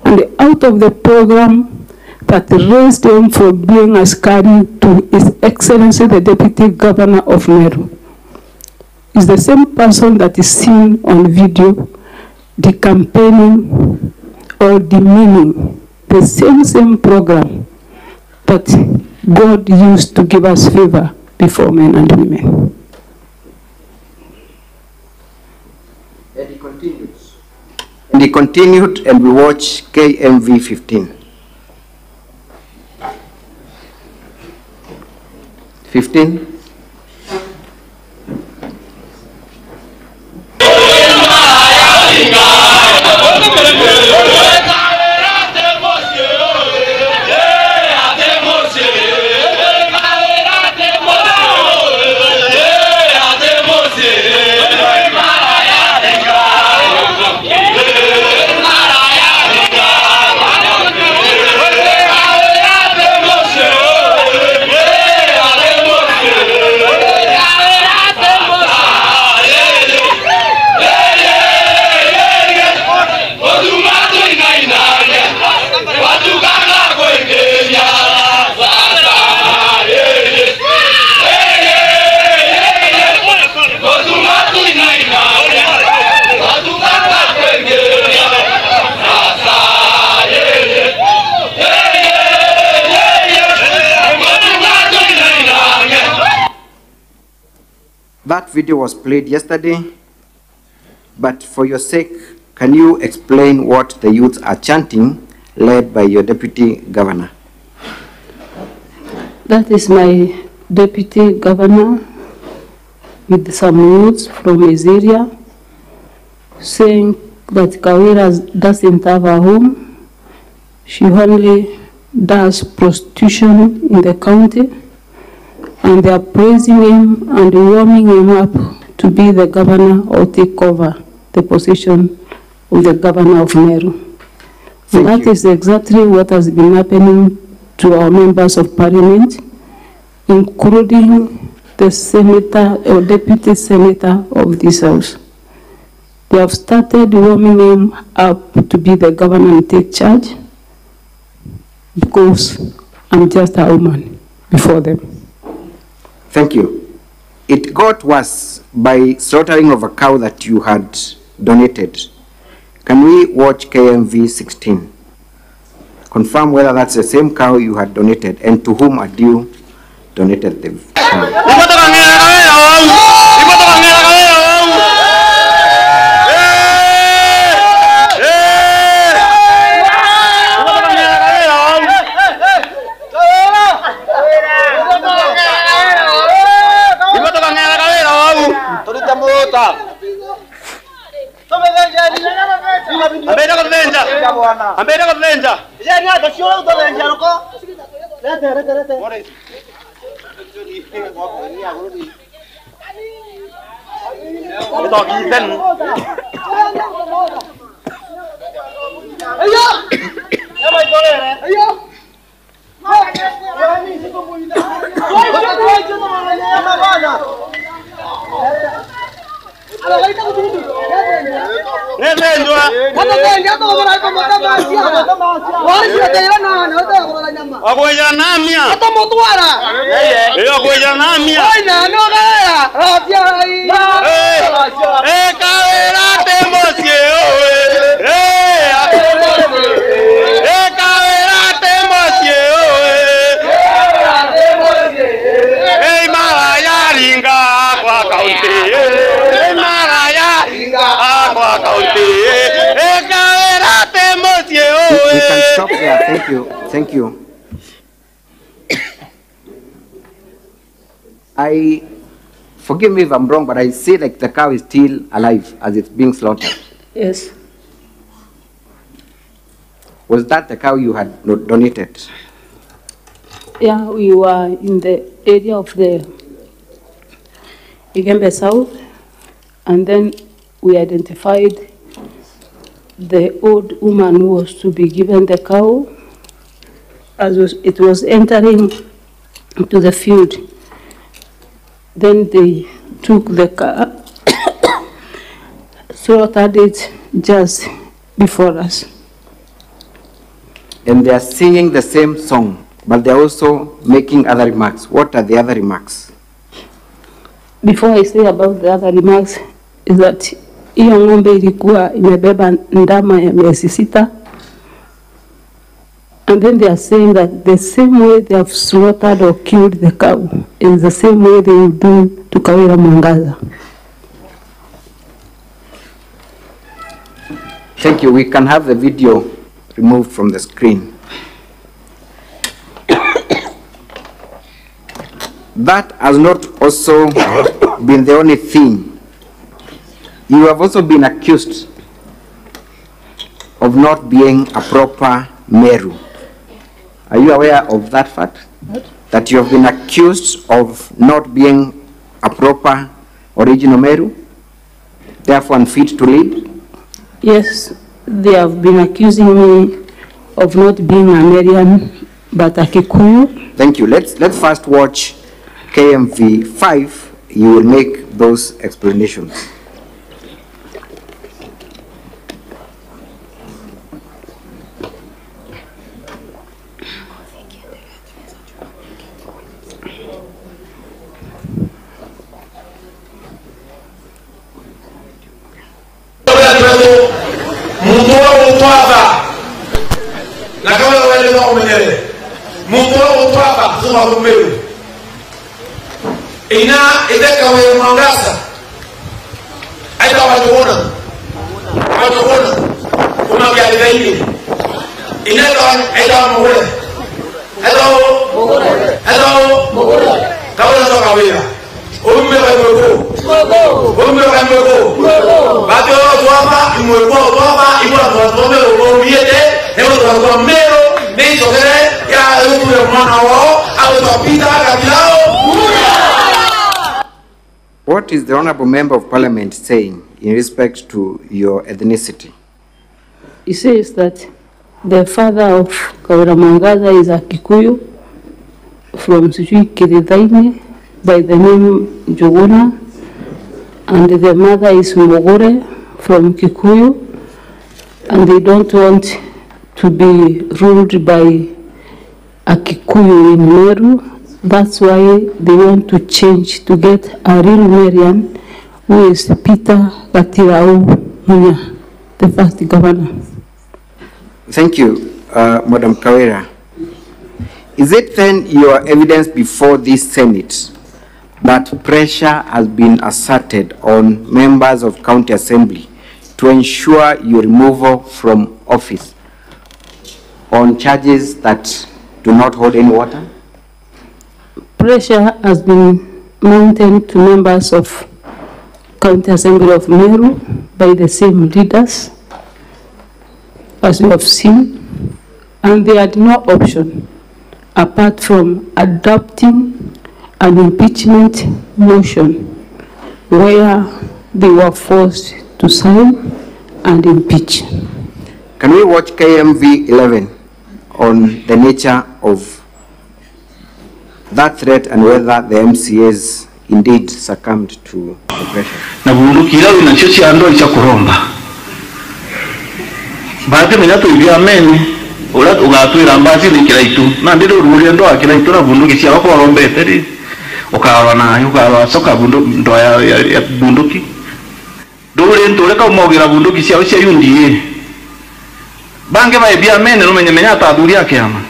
And out of the program that raised him for being askari to His Excellency the Deputy Governor of Meru, is the same person that is seen on video, the campaigning or demeaning the same program that God used to give us favor before men and women. And he continues. And he continued, and we watch KMV 15. 15. That video was played yesterday, but for your sake, can you explain what the youths are chanting, led by your deputy governor? That is my deputy governor with some youths from his area saying that Kawira doesn't have a home. She only does prostitution in the county. And they are praising him and warming him up to be the governor or take over the position of the governor of Meru. And that is exactly what has been happening to our members of parliament, including the senator or deputy senator of this house. They have started warming him up to be the governor and take charge because I'm just a woman before them. Thank you. It got worse by slaughtering of a cow that you had donated. Can we watch KMV 16? Confirm whether that's the same cow you had donated and to whom had you donated the cow. We can stop there. Thank you. Thank you. Forgive me if I'm wrong, but I see like the cow is still alive as it's being slaughtered. Yes. Was that the cow you had donated? Yeah, we were in the area of the Mca'S South, and then we identified the old woman who was to be given the cow as it was entering into the field. Then they took the cow, slaughtered it just before us. And they are singing the same song, but they're also making other remarks. What are the other remarks? Before I say about the other remarks, is that hiyo ng'ombe ilikuwa imebeba ndama ya miezi 6, And then they are saying that the same way they have slaughtered or killed the cow is the same way they will do to Kawira Mwangaza. Thank you. We can have the video removed from the screen. That has not also been the only thing. You have also been accused of not being a proper Meru. Are you aware of that fact? What? That you have been accused of not being a proper original Meru, therefore unfit to lead? Yes, they have been accusing me of not being a Merian, but a Kikuyu. Thank you. Let's first watch KMV 5. You will make those explanations. Ina ideka wa Mwangaza aita wajona kuna vya zaidi ina aita mugure hello Kawira ndo Kawira umme wa moko bato tuapa imweko tuapa imwa tuome umiete hebu tuwa Meru ni sokere ya ume mwana wao au tupita kabilao. What is the Honorable Member of Parliament saying in respect to your ethnicity? He says that the father of Kawira Mwangaza is a Kikuyu from Kirithaini by the name Jogona, and the mother is Mogore from Kikuyu, and they don't want to be ruled by a Kikuyu in Meru. That's why they want to change to get a real Merian, who is Peter Gatirau Munya, the first governor. Thank you, Madam Kawira. Is it then your evidence before this Senate that pressure has been asserted on members of County Assembly to ensure your removal from office on charges that do not hold any water? Pressure has been mounted to members of County Assembly of Meru by the same leaders, as we have seen, and they had no option apart from adopting an impeachment motion where they were forced to sign and impeach. Can we watch KMV 11 on the nature of that threat and whether the MCAs indeed succumbed to the pressure? Na bunduki yao inachochi ando icha kuromba. Baadhi minatu ibia meni, ulat ugatwira mbazi ni kiraitu. Na ndilo uruli ndo kiraitu na bunduki siya wako warombe teri. Ukawa soka ndo ya bunduki. Dole ntoleka umogira bunduki siya wisia yundi. Bange ba ibia meni no menya ataduri yake ama.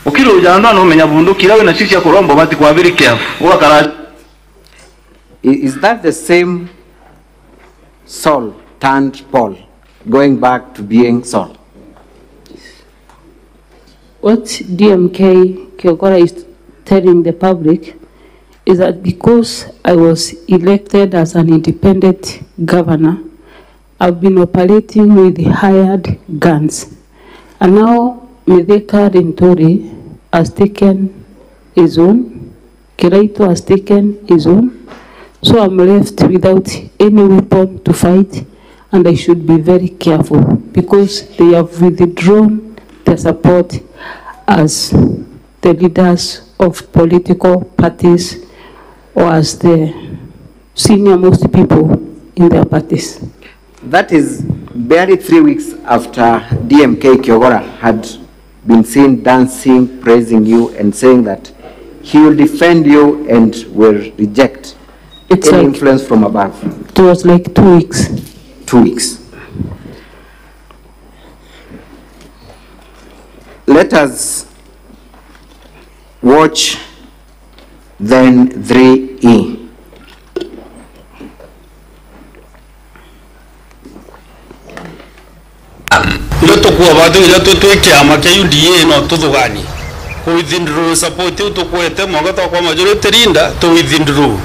Ukilo ujando no menya bunduki lawe na sisi ya kurombo bati kwa very careful. Is that the same Saul turned Paul, going back to being Saul? What DMK Kiogora is telling the public is that because I was elected as an independent governor, I've been operating with hired guns. And now Mithika Rintori has taken his own, Kiraito has taken his own, so I'm left without any weapon to fight, and I should be very careful because they have withdrawn their support as the leaders of political parties or as the senior most people in their parties. That is barely 3 weeks after DMK Kiogora had been seen dancing, praising you, and saying that he will defend you and will reject any influence from above. It was like 2 weeks. 2 weeks. let us watch then 3E. Tukuwa watu ila tukiama kia UDA no tudugani withdraw support tukwete mwagata kwa majority rinda to withdraw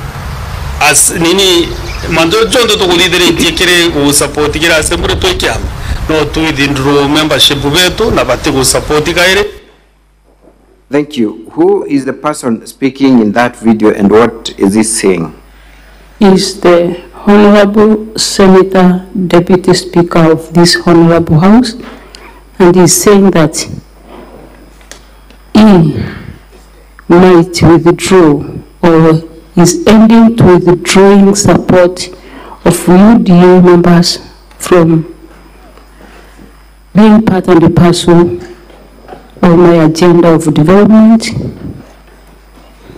as nini mando jondo tukulidire kire ku support kira assembly tukiama no to withdraw membership betu na bati ku support kaire. Thank you. Who is the person speaking in that video and what is he saying? Is the Honorable Senator, Deputy Speaker of this Honorable House, and he's saying that he might withdraw or is ending to withdrawing support of UDA members from being part and parcel of my agenda of development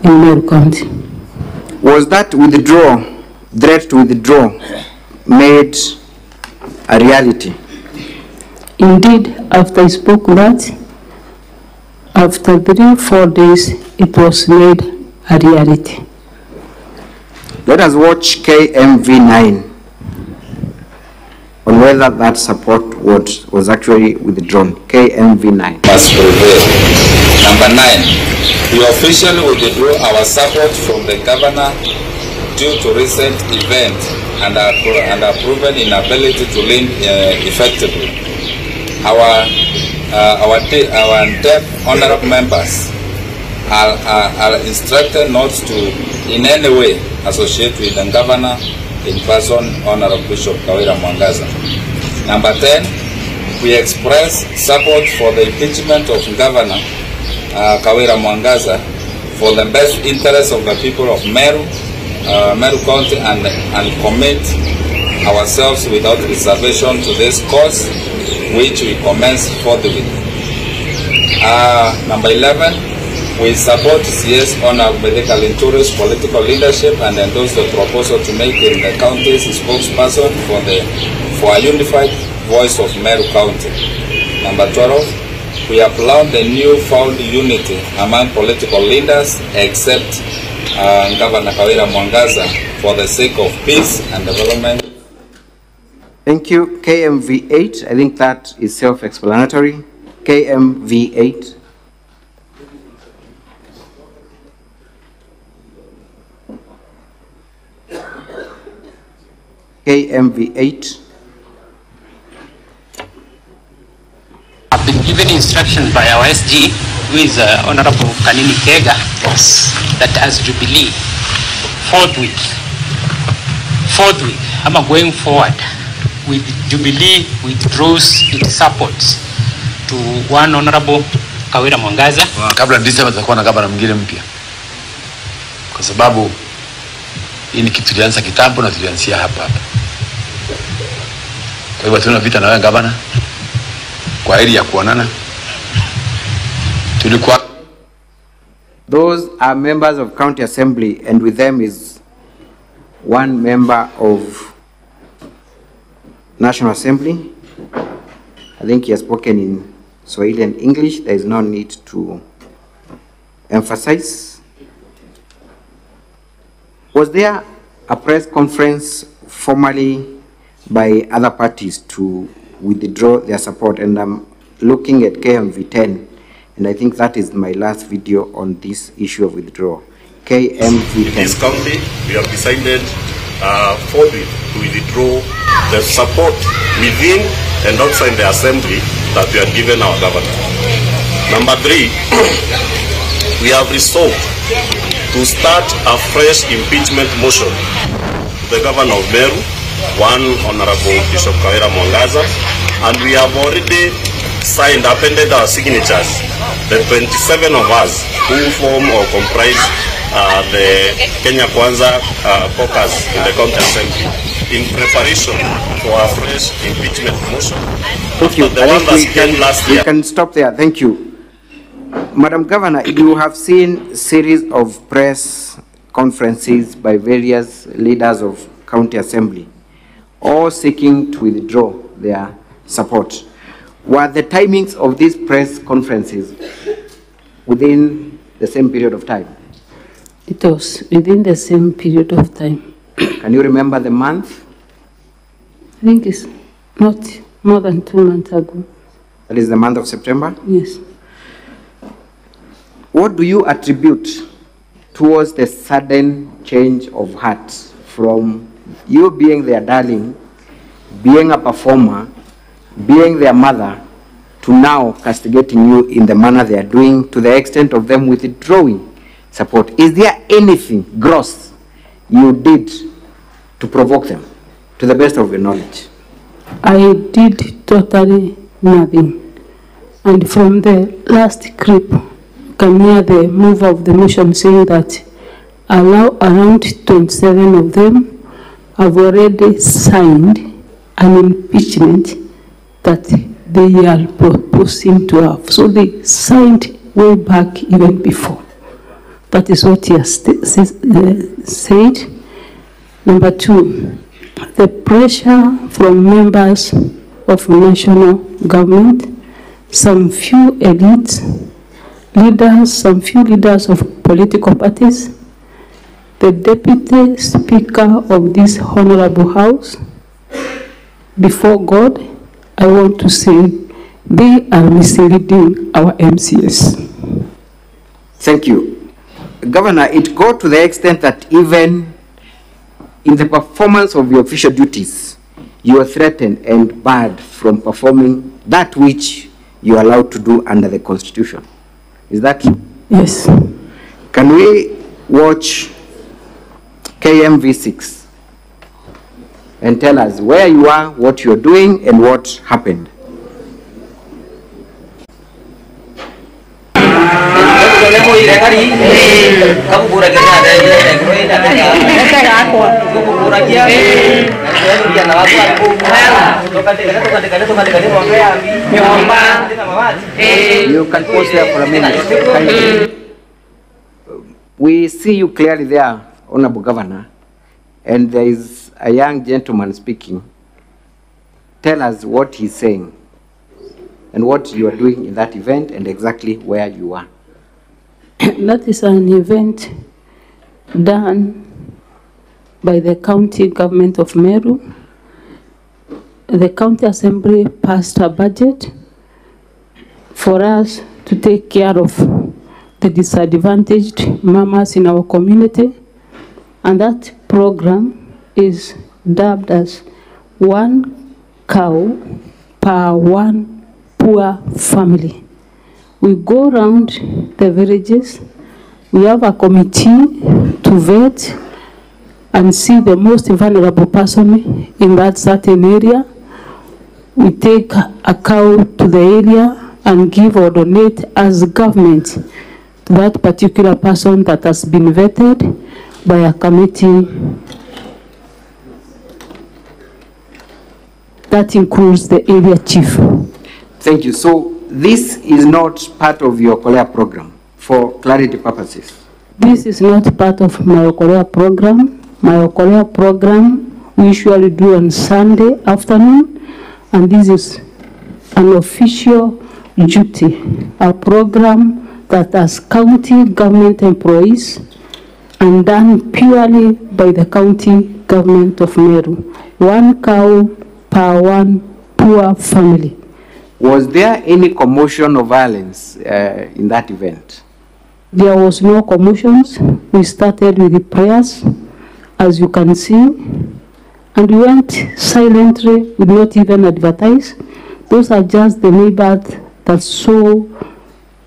in Meru County. Was that withdrawal, threat to withdraw, made a reality? Indeed, after I spoke that, after 3-4 days, it was made a reality. Let us watch KMV9 on whether that support was actually withdrawn. KMV9. Must prevail. Number 9, we officially withdraw our support from the governor due to recent events and our proven inability to lead effectively. Our deaf honorable members are instructed not to in any way associate with the governor in person, Honorable Bishop Kawira Mwangaza. Number 10, we express support for the impeachment of Governor Kawira Mwangaza for the best interest of the people of Meru County and commit ourselves without reservation to this cause, which we commence forthwith. Number 11, we support CS Honorable Medical Tourist political leadership and endorse the proposal to make him the county's spokesperson for a unified voice of Meru County. Number 12, we applaud the newfound unity among political leaders except Governor Kawira Mwangaza for the sake of peace and development. Thank you. KMV8, I think that is self-explanatory. KMV8. KMV8. I've been given instructions by our SG, who is Honorable Kanini Kega, that as Jubilee, forthwith, I'm going forward with Jubilee withdraws its support to one Honorable Kawira Mwangaza. Kabla December tutakuwa na gavana mwingine mpya, kwa sababu hii ni kitu tulianza kitambo na tulianzia hapa. Kwa hivyo tuna vita na wewe gavana kwa hili ya kuonana. Tulikuwa Those are members of County Assembly, and with them is one member of National Assembly. I think he has spoken in Swahili and English. There is no need to emphasize. Was there a press conference formally by other parties to withdraw their support? And I'm looking at KMV10, and I think that is my last video on this issue of withdrawal. KMV10. In this county, we have decided forthwith to withdraw the support within and outside the assembly that we have given our governor. Number 3, we have resolved to start a fresh impeachment motion to the governor of Meru, one Honorable Bishop Kawira Mwangaza, and we have already signed, appended our signatures, the 27 of us who form or comprise the Kenya Kwanza caucus in the county assembly in preparation for a fresh impeachment motion. Thank you. The one that came last year. We can stop there. Thank you. Madam Governor, you have seen series of press conferences by various leaders of County Assembly, all seeking to withdraw their support. Were the timings of these press conferences within the same period of time? It was within the same period of time. Can you remember the month? I think it's not more than 2 months ago. That is the month of September? Yes. What do you attribute towards the sudden change of heart from you being their darling, being a performer, being their mother, to now castigating you in the manner they are doing, to the extent of them withdrawing support? Is there anything gross you did to provoke them, to the best of your knowledge? I did totally nothing. And from the last clip, you can hear the move of the motion saying that around 27 of them have already signed an impeachment that they are proposing to have. So they signed way back even before. That is what he has said. Number two, the pressure from members of national government, some few elites, leaders, some few leaders of political parties, the deputy speaker of this honorable house, before God, I want to say they are misleading our MCS. Thank you. Governor, it got to the extent that even in the performance of your official duties, you are threatened and barred from performing that which you are allowed to do under the Constitution. Is that true? Yes. Can we watch KMV6 and tell us where you are, what you're doing, and what happened? You can pause there for a minute. We see you clearly there, Honorable Governor, and there is a young gentleman speaking. Tell us what he's saying and what you are doing in that event and exactly where you are. That is an event done by the county government of Meru. The county assembly passed a budget for us to take care of the disadvantaged mamas in our community, and that program is dubbed as 1 cow per 1 poor family. We go around the villages, we have a committee to vet and see the most vulnerable person in that certain area. We take a cow to the area and give or donate as government to that particular person that has been vetted by a committee that includes the area chief. Thank you. So this is not part of your Korea program, for clarity purposes? This is not part of my Korea program. My Korea program we usually do on Sunday afternoon, and this is an official duty, a program that has county government employees and done purely by the county government of Meru. 1 cow per 1 poor family. Was there any commotion or violence in that event? There was no commotions. We started with the prayers, as you can see, and we went silently, we did not even advertise. Those are just the neighbors that saw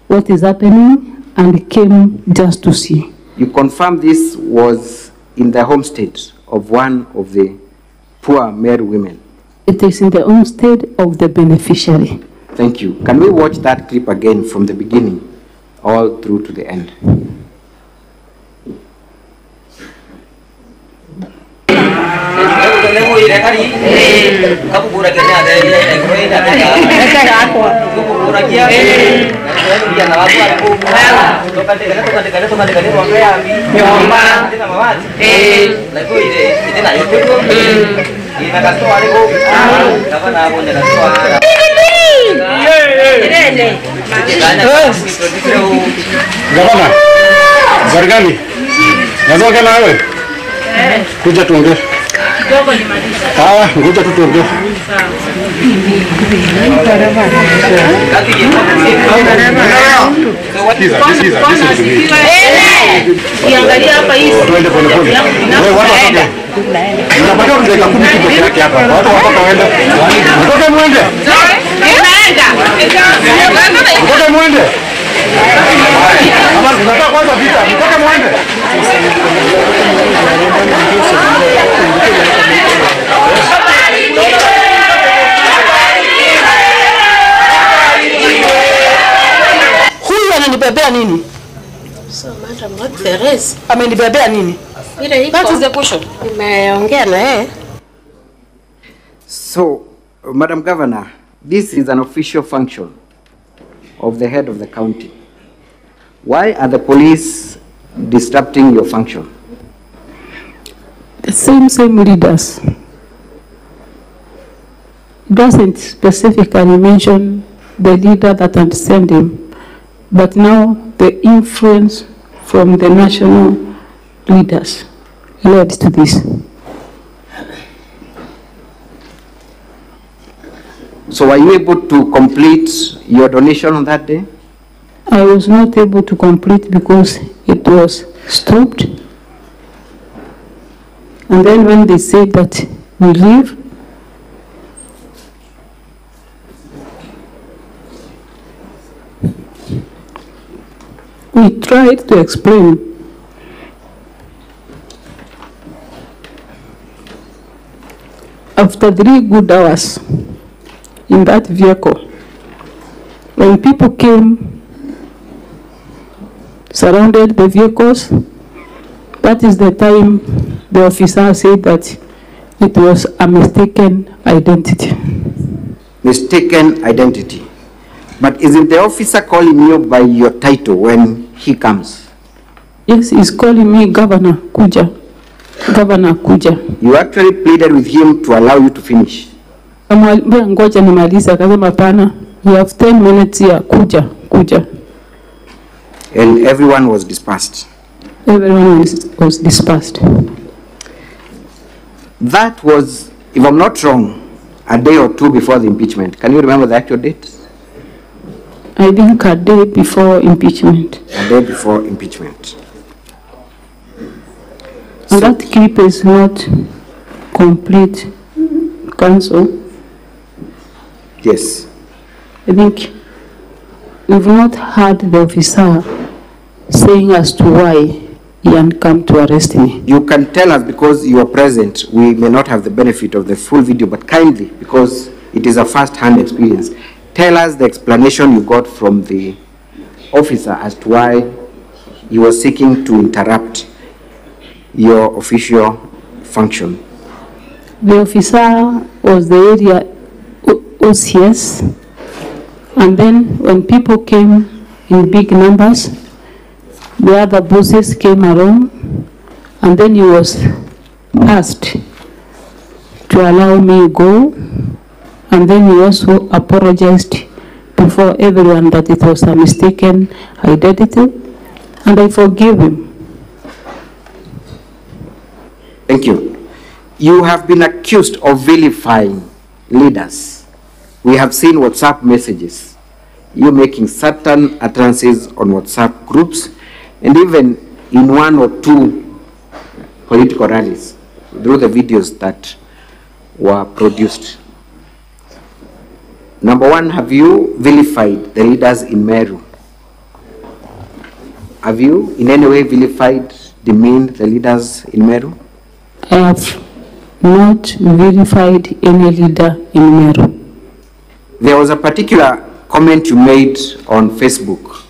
what is happening and came just to see. You confirm this was in the homestead of one of the poor Meru women? It is in the homestead of the beneficiary. Thank you. Can we watch that clip again from the beginning all through to the end? Gavana, Zargani, nazoka nawe? Kuja tuongee. Ngoja tu tuongee. Ukiangalia hapa hivi. Tuende pole pole. Wewe watu watoke. Unapata dakika 10 tu peke yake hapa. Watu watoka waende. Mtoke muende. Naenda. Mtoke muende. Ama tunataka kwanza vita. Mtoke muende. Huyu ananibebea nini? So madam, what the rest? Amenibebea nini? That is the question. Nimeongea na yeye. So, Madam Governor, this is an official function of the head of the county. Why are the police disrupting your function? The same leaders. It doesn't specifically mention the leader that had sent him, but now the influence from the national leaders led to this. So were you able to complete your donation on that day? I was not able to complete because it was stopped. And then when they said that we leave, we tried to explain. After 3 good hours in that vehicle, when people came, surrounded the vehicles, that is the time the officer said that it was a mistaken identity. Mistaken identity. But isn't the officer calling you by your title when he comes? Yes, he's calling me Governor Kuja. Governor Kuja. You actually pleaded with him to allow you to finish. Ngoja nimaliza, akasema hapana, you have 10 minutes here, Kuja. And everyone was dispersed. Everyone was dispersed. That was, if I'm not wrong, a day or two before the impeachment. Can you remember the actual date? I think a day before impeachment. A day before impeachment. And that clip is not complete, Council. Yes. I think we've not heard the officer saying as to why he had come to arrest me. You can tell us, because you are present. We may not have the benefit of the full video, but kindly, because it is a first-hand experience, tell us the explanation you got from the officer as to why he was seeking to interrupt your official function. The officer was the area OCS, and then when people came in big numbers, the other bosses came around, and then he was asked to allow me go, and then he also apologized before everyone that it was a mistaken identity, and I forgive him. Thank you. You have been accused of vilifying leaders. We have seen WhatsApp messages, you making certain utterances on WhatsApp groups, and even in 1 or 2 political rallies, through the videos that were produced. Number one, have you vilified the leaders in Meru? Have you in any way vilified, demeaned the leaders in Meru? I have not vilified any leader in Meru. There was a particular comment you made on Facebook,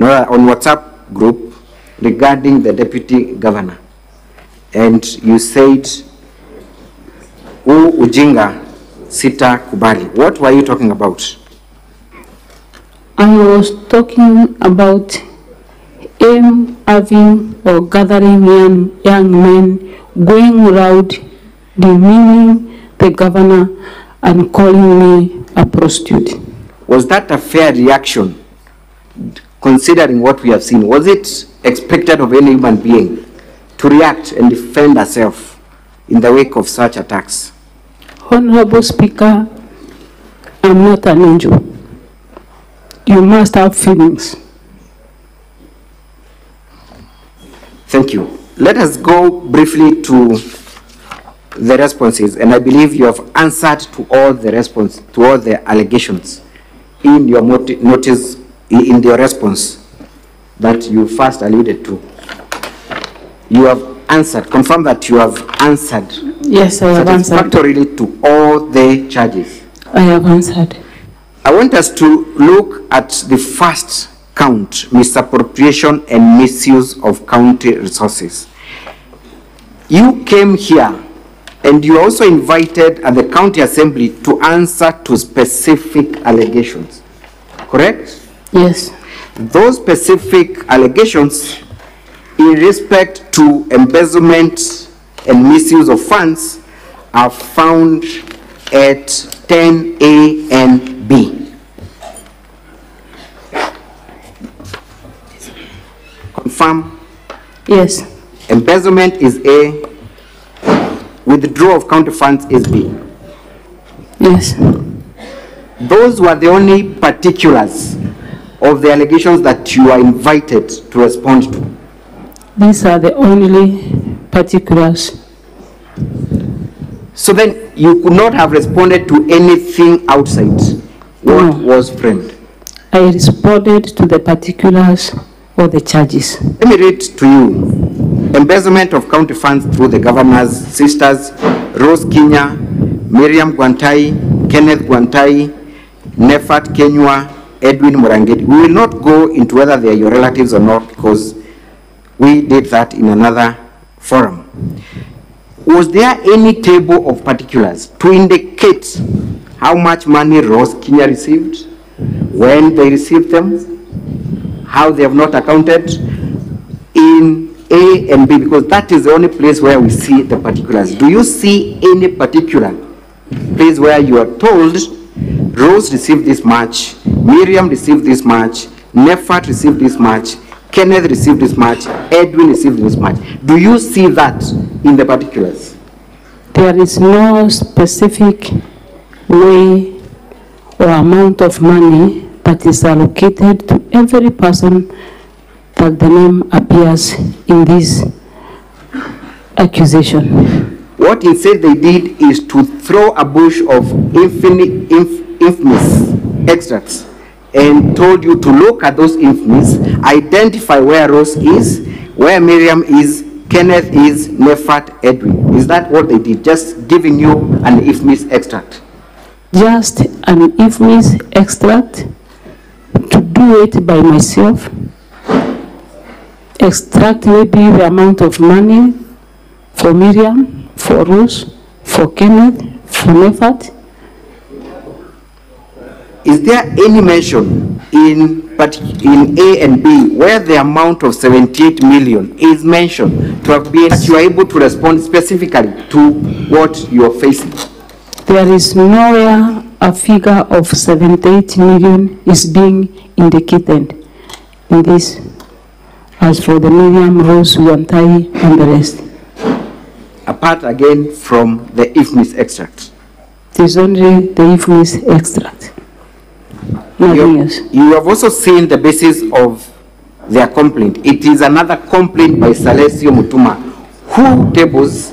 on WhatsApp group, regarding the deputy governor. And you said, ujinga sita kubali. What were you talking about? I was talking about him having or gathering young men, going around demeaning the governor and calling me a prostitute. Was that a fair reaction considering what we have seen, was it expected of any human being to react and defend herself in the wake of such attacks? Honorable Speaker, I'm not an angel. You must have feelings. Thank you. Let us go briefly to the responses, and I believe you have answered to all the allegations in your notice, in your response that you first alluded to. You have answered, confirm that you have answered. Yes, I have answered. Satisfactorily to all the charges. I have answered. I want us to look at the first count, misappropriation and misuse of county resources. You came here and you also invited at the county assembly to answer to specific allegations, correct? Yes. Those specific allegations in respect to embezzlement and misuse of funds are found at 10A and B. Confirm? Yes. Embezzlement is A, withdrawal of county funds is B. Yes. Those were the only particulars of the allegations that you are invited to respond to. These are the only particulars. So then you could not have responded to anything outside what was framed. I responded to the particulars or the charges. Let me read to you. Embezzlement of county funds through the governor's sisters, Rose Kinya, Miriam Gwantai, Kenneth Gwantai, Nefat Kenywa, Edwin Murangeti. We will not go into whether they are your relatives or not because we did that in another forum. Was there any table of particulars to indicate how much money Rose Kinya received, when they received them, how they have not accounted in A and B, because that is the only place where we see the particulars. Do you see any particular place where you are told Rose received this much, Miriam received this much, Nefat received this much, Kenneth received this much, Edwin received this much? Do you see that in the particulars? There is no specific way or amount of money that is allocated to every person that the name appears in this accusation. What instead they did is to throw a bush of infamous extracts and told you to look at those infamous, identify where Rose is, where Miriam is, Kenneth is, Nefat, Edwin. Is that what they did? Just giving you an infamous extract? Just an infamous extract, to do it by myself, extract maybe the amount of money for Miriam, for Rose, for Kenneth, for Nefat. Is there any mention in A and B where the amount of 78 million is mentioned to have been, that you are able to respond specifically to what you are facing? There is nowhere a figure of 78 million is being indicated in this, as for the Miriam, Rose, Wantai, and the rest. Apart again from the infamous extract? It is only the infamous extract. You have also seen the basis of their complaint. It is another complaint by Salesio Mutuma, who tables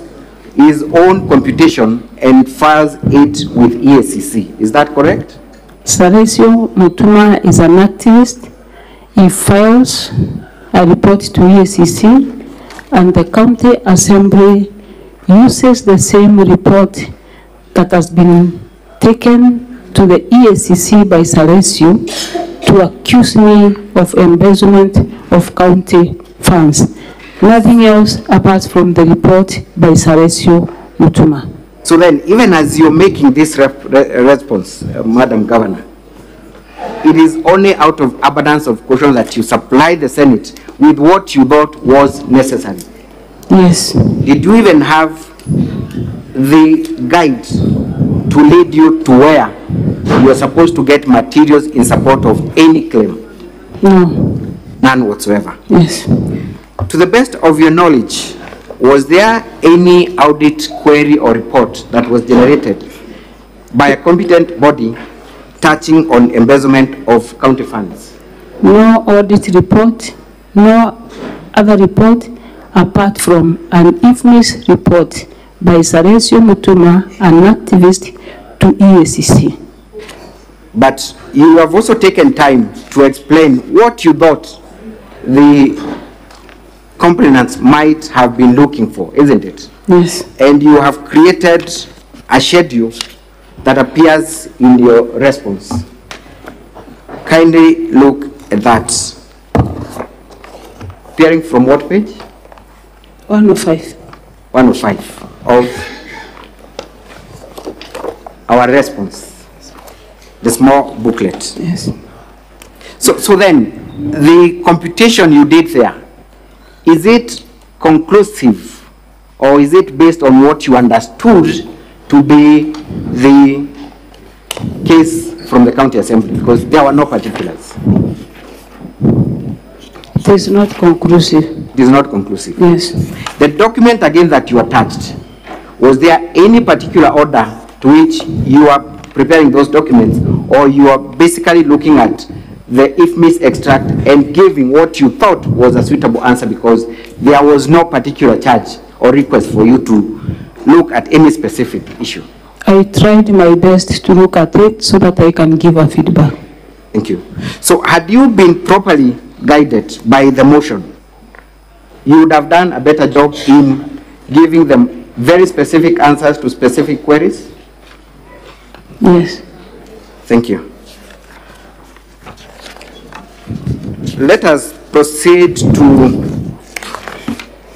his own computation and files it with EACC. Is that correct? Salesio Mutuma is an activist. He files a report to EACC, and the county assembly uses the same report that has been taken to the EACC by Salesio to accuse me of embezzlement of county funds. Nothing else apart from the report by Salesio Mutuma. So then, even as you're making this response, Madam Governor, it is only out of abundance of caution that you supply the Senate with what you thought was necessary. Yes. Did you even have the guide to lead you to where you are supposed to get materials in support of any claim? No. None whatsoever? Yes. To the best of your knowledge, was there any audit query or report that was generated by a competent body touching on embezzlement of county funds? No audit report, no other report apart from an infamous report by Saresio Mutuma, an activist, to EACC. But you have also taken time to explain what you thought the complainants might have been looking for, isn't it? Yes. And you have created a schedule that appears in your response. Kindly look at that. Appearing from what page? 105. 105 of our response, the small booklet. Yes. So then, the computation you did there, is it conclusive or is it based on what you understood to be the case from the county assembly? Because there were no particulars. It is not conclusive. It is not conclusive. Yes. The document again that you attached, was there any particular order to which you are preparing those documents, or you are basically looking at the IFMIS extract and giving what you thought was a suitable answer because there was no particular charge or request for you to look at any specific issue? I tried my best to look at it so that I can give a feedback. Thank you. So had you been properly guided by the motion, you would have done a better job in giving them very specific answers to specific queries? Yes. Thank you. Let us proceed to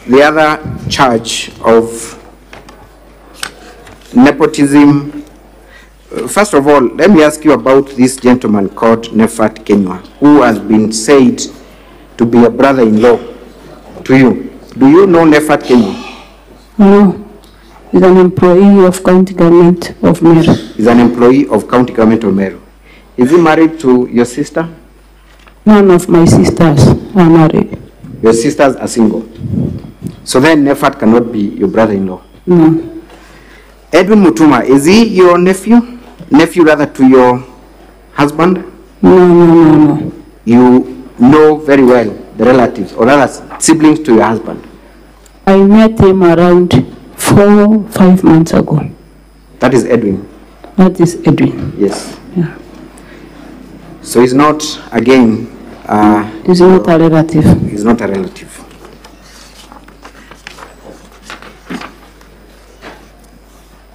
the other charge of nepotism. First of all, let me ask you about this gentleman called Nefat Kenywa, who has been said to be a brother-in-law to you. Do you know Nefat Kenywa? No. He's an employee of county government of Meru. He's an employee of county government of Meru. Is he married to your sister? None of my sisters are married. Your sisters are single. So then Nefat cannot be your brother-in-law? No. Edwin Mutuma, is he your nephew? Nephew rather to your husband? No. You know very well the relatives or rather siblings to your husband? I met him around 4-5 months ago. That is Edwin? That is Edwin. Yes. Yeah. So he's not, again... he's not a relative. He's not a relative.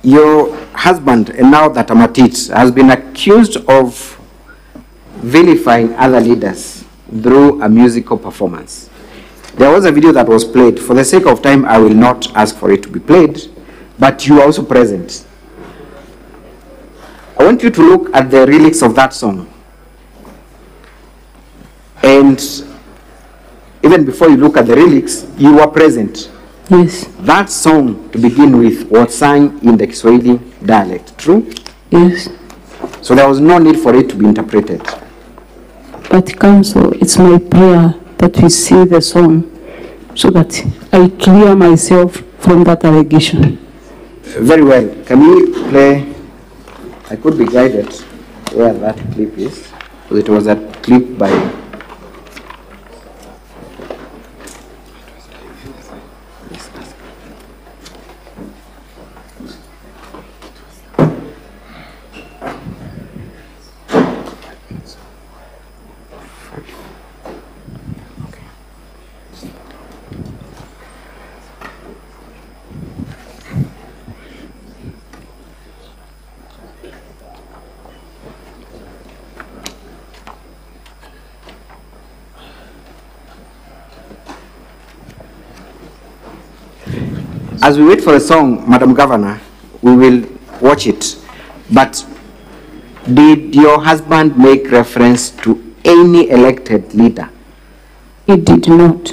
Your husband, and now that Amatit, has been accused of vilifying other leaders through a musical performance. There was a video that was played. For the sake of time, I will not ask for it to be played, but you are also present. I want you to look at the lyrics of that song. And even before you look at the lyrics, you were present. Yes. That song, to begin with, was sung in the Kiswahili dialect, true? Yes. So there was no need for it to be interpreted. But Council, it's my prayer that we see the song so that I clear myself from that allegation. Very well. Can we play? I could be guided where that clip is. It was a clip by... As we wait for the song, Madam Governor, we will watch it. But did your husband make reference to any elected leader? He did not.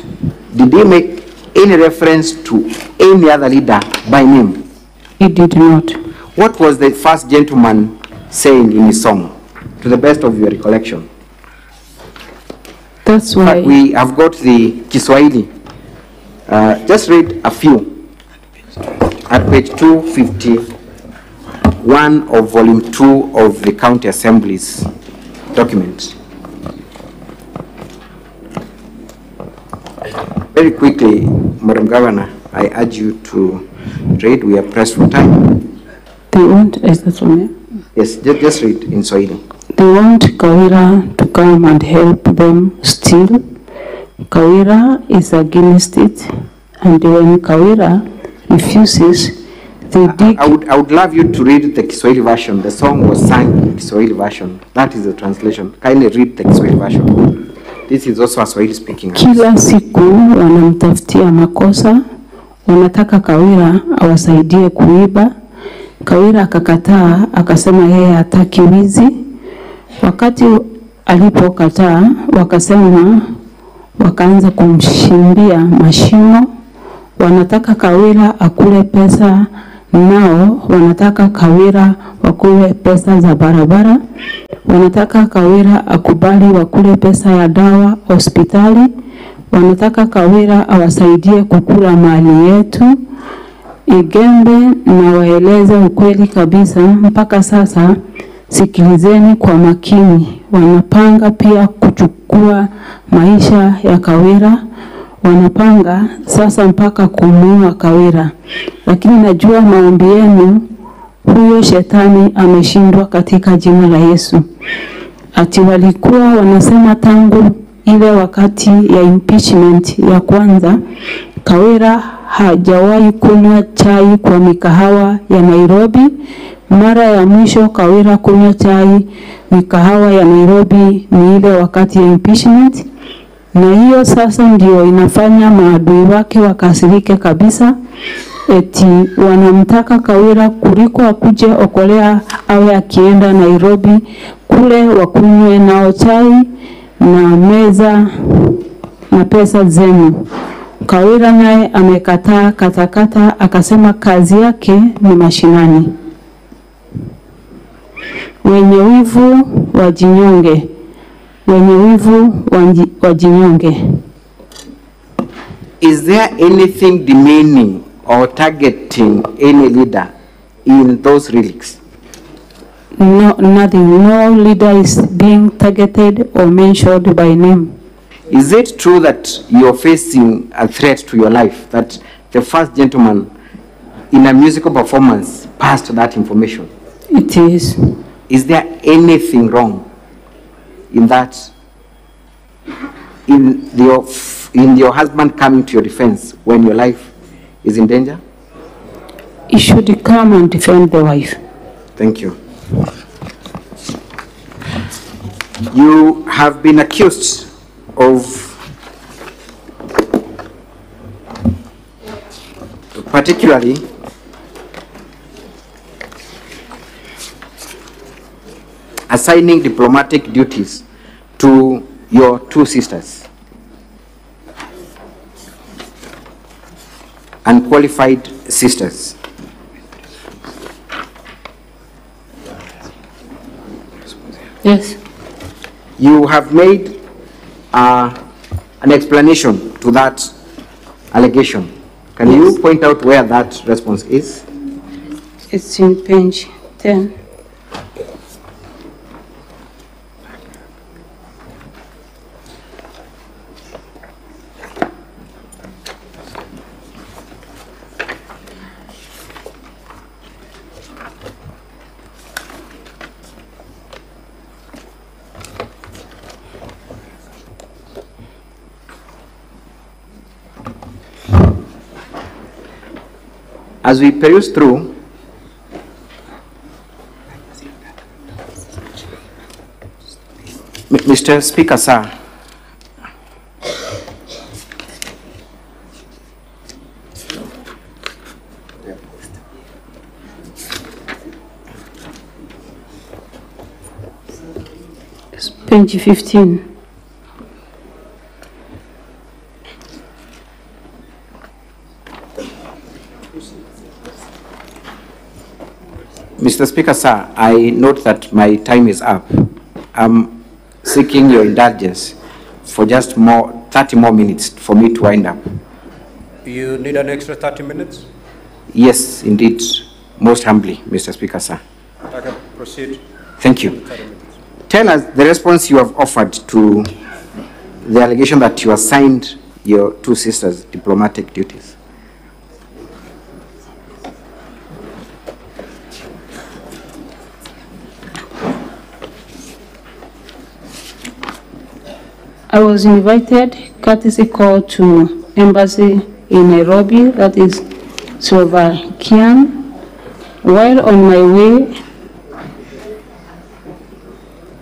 Did he make any reference to any other leader by name? He did not. What was the first gentleman saying in his song, to the best of your recollection? That's why we have got the Kiswahili. Just read a few. At page 251 of volume 2 of the County Assembly's document. Very quickly, Madam Governor, I urge you to read. We are pressed for time. They want, is that from me? Yes, just read in Swahili. They want Kawira to come and help them steal. Kawira is against it, and when Kawira refuses, they dig. I would love you to read the Kiswahili version. The song was sung in Kiswahili version. That is the translation. Kindly read the Kiswahili version. This is also a Swahili speaking. Kila siku wanamtafutia makosa, wanataka Kawira awasaidie kuiba. Kawira akakataa, akasema yeye hataki wizi. Wakati alipokataa, wakasema, wakaanza kumshimbia mashimo. Wanataka Kawira akule pesa, nao wanataka Kawira wakule pesa za barabara. Wanataka Kawira akubali wakule pesa ya dawa hospitali. Wanataka Kawira awasaidie kukula mali yetu. Igembe na waeleze ukweli kabisa. Mpaka sasa sikilizeni kwa makini. Wanapanga pia kuchukua maisha ya Kawira. Wanapanga sasa mpaka kumuua Kawira. Lakini najua maombi yenu, huyo shetani ameshindwa katika jina la Yesu. Ati walikuwa wanasema tangu ile wakati ya impeachment ya kwanza, Kawira hajawahi kunywa chai kwa mikahawa ya Nairobi. Mara ya mwisho Kawira kunywa chai mikahawa ya Nairobi ni ile wakati ya impeachment. Na hiyo sasa ndio inafanya maadui wake wakasirike kabisa. Eti wanamtaka Kawira kuliko akuje okolea awe akienda Nairobi kule wakunywe nao chai na meza na pesa zenu. Kawira naye amekataa katakata, akasema kazi yake ni mashinani. Wenye wivu wajinyonge. Wenye wivu wajinyonge. Is there anything demeaning or targeting any leader in those lyrics? No, nothing. No leader is being targeted or mentioned by name. Is it true that you're facing a threat to your life, that the first gentleman in a musical performance passed that information? It is. Is there anything wrong in that, in your husband coming to your defense when your life is in danger? He should come and defend the wife. Thank you. You have been accused of particularly assigning diplomatic duties to your two sisters, unqualified sisters. Yes. You have made an explanation to that allegation. Can you point out where that response is? It's in page 10. As we peruse through, Mr. Speaker, sir, Page 15. Mr. Speaker, sir, I note that my time is up. I'm seeking your indulgence for just 30 more minutes for me to wind up. You need an extra 30 minutes? Yes, indeed. Most humbly, Mr. Speaker, sir. I can proceed. Thank you. Tell us the response you have offered to the allegation that you assigned your two sisters diplomatic duties. I was invited, courtesy call to embassy in Nairobi, that is Slovakian. While on my way,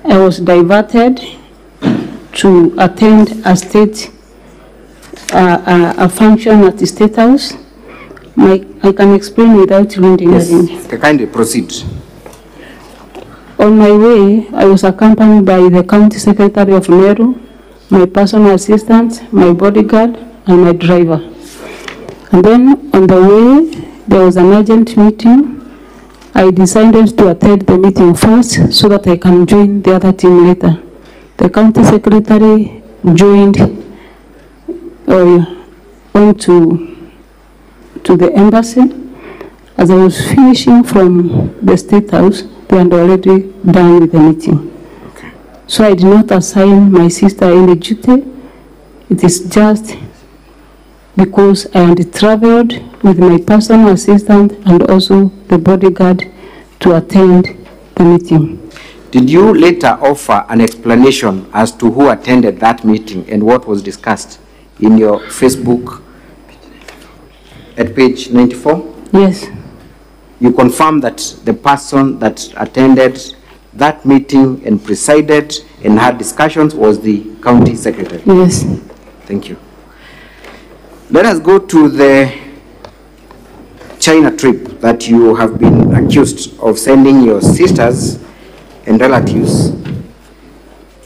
I was diverted to attend a state, a function at the State House. I can explain without reading. Yes, kindly proceed. On my way, I was accompanied by the County Secretary of Meru, my personal assistant, my bodyguard, and my driver. And then on the way, there was an urgent meeting. I decided to attend the meeting first so that I can join the other team later. The county secretary joined, went to the embassy. As I was finishing from the State House, they had already done with the meeting. Okay. So I did not assign my sister any duty. It is just because I had traveled with my personal assistant and also the bodyguard to attend the meeting. Did you later offer an explanation as to who attended that meeting and what was discussed in your Facebook at page 94? Yes. You confirmed that the person that attended that meeting and presided and had discussions was the county secretary? Yes. Thank you. Let us go to the China trip that you have been accused of sending your sisters and relatives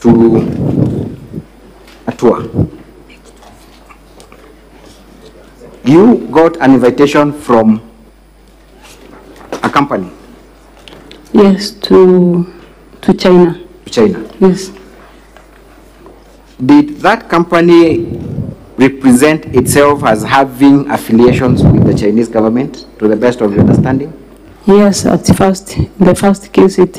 to a tour. You got an invitation from a company? Yes, to China. To China? Yes. Did that company represent itself as having affiliations with the Chinese government, to the best of your understanding? Yes, at first, in the first case, it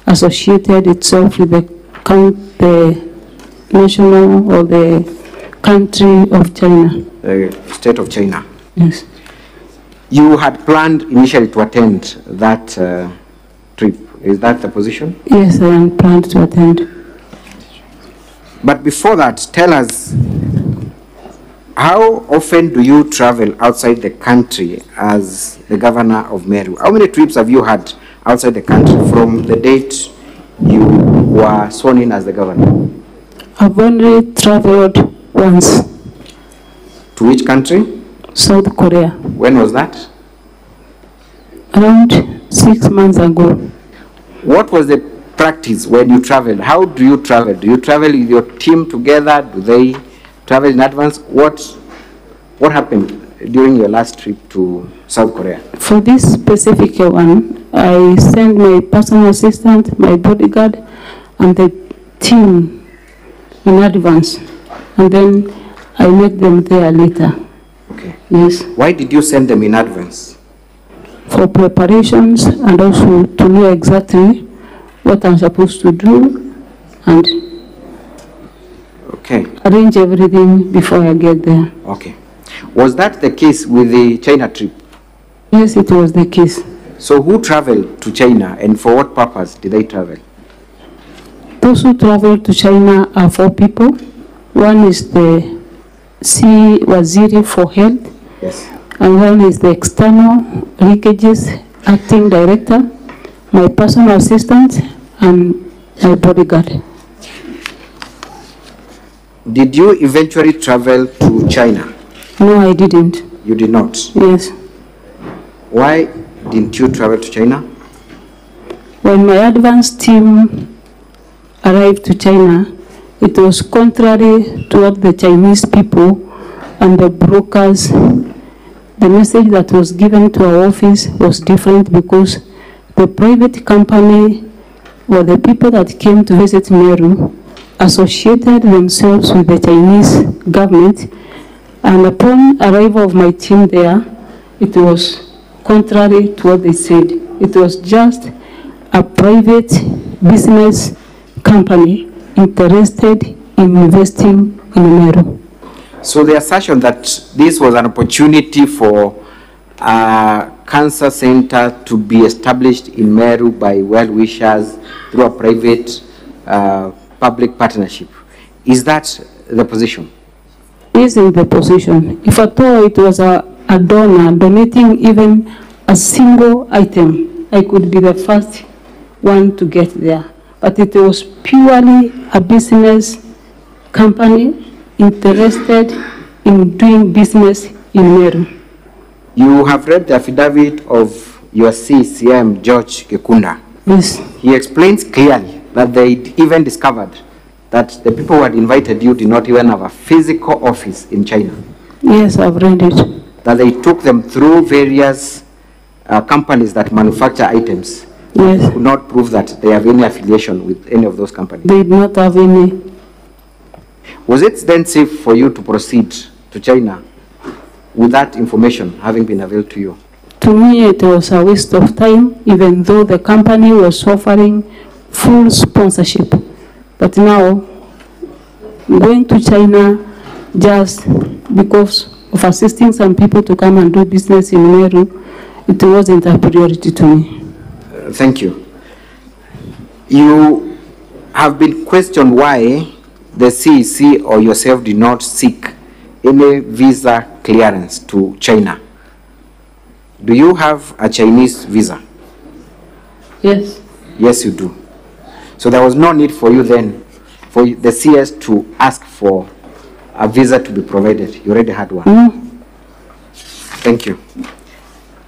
associated itself with the national or the country of China. The state of China. Yes. You had planned initially to attend that trip. Is that the position? Yes, I am planned to attend. But before that, tell us, how often do you travel outside the country as the governor of Meru? How many trips have you had outside the country from the date you were sworn in as the governor? I've only traveled once. To which country? South Korea. When was that? Around 6 months ago. What was the practice when you traveled? How do you travel? Do you travel with your team together? Do they travel in advance? What happened during your last trip to South Korea? For this specific one, I sent my personal assistant, my bodyguard, and the team in advance. And then I met them there later. Okay. Yes. Why did you send them in advance? For preparations and also to know exactly what I'm supposed to do and arrange everything before I get there. Okay. Was that the case with the China trip? Yes, it was the case. So who traveled to China and for what purpose did they travel? Those who traveled to China are 4 people. One is the Waziri for Health. Yes. And one is the External Leakages Acting Director, my personal assistant, and my bodyguard. Did you eventually travel to China? No, I didn't. You did not? Yes. Why didn't you travel to China? When my advance team arrived to China, it was contrary to what the Chinese people and the brokers. The message that was given to our office was different because the private company or the people that came to visit Meru associated themselves with the Chinese government, and upon arrival of my team there, it was contrary to what they said. It was just a private business company interested in investing in Meru. So the assertion that this was an opportunity for a cancer center to be established in Meru by well-wishers through a private public partnership, is that the position? Isn't the position. If at all it was a donor donating even a single item, I could be the first one to get there. But it was purely a business company interested in doing business in Meru. You have read the affidavit of your CCM, George Gekunda. Yes. He explains clearly that they even discovered that the people who had invited you did not even have a physical office in China. Yes, I've read it. That they took them through various companies that manufacture items. Yes. Could not prove that they have any affiliation with any of those companies. They did not have any. Was it then safe for you to proceed to China with that information having been availed to you? To me, it was a waste of time, even though the company was offering full sponsorship. But now, going to China just because of assisting some people to come and do business in Meru, it wasn't a priority to me. Thank you. You have been questioned why the CEC or yourself did not seek any visa clearance to China. Do you have a Chinese visa? Yes. Yes, you do. So there was no need for you then, for the CS to ask for a visa to be provided. You already had one. Thank you.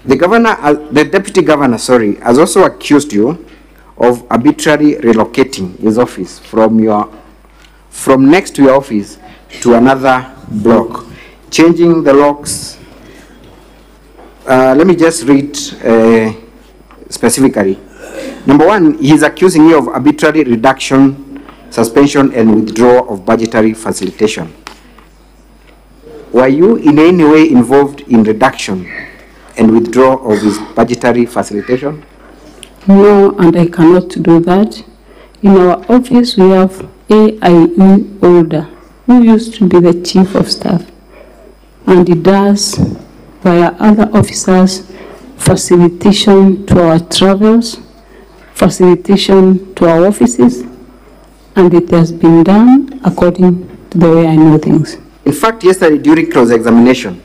The governor, the deputy governor, has also accused you of arbitrarily relocating his office from next to your office to another block, changing the locks. Let me just read specifically. Number one, he is accusing you of arbitrary reduction, suspension, and withdrawal of budgetary facilitation. Were you in any way involved in reduction and withdrawal of his budgetary facilitation? No, and I cannot do that. In our office, we have AIE Older, who used to be the chief of staff, and he does, via other officers, facilitation to our travels, facilitation to our offices, and it has been done according to the way I know things. In fact, yesterday during cross-examination,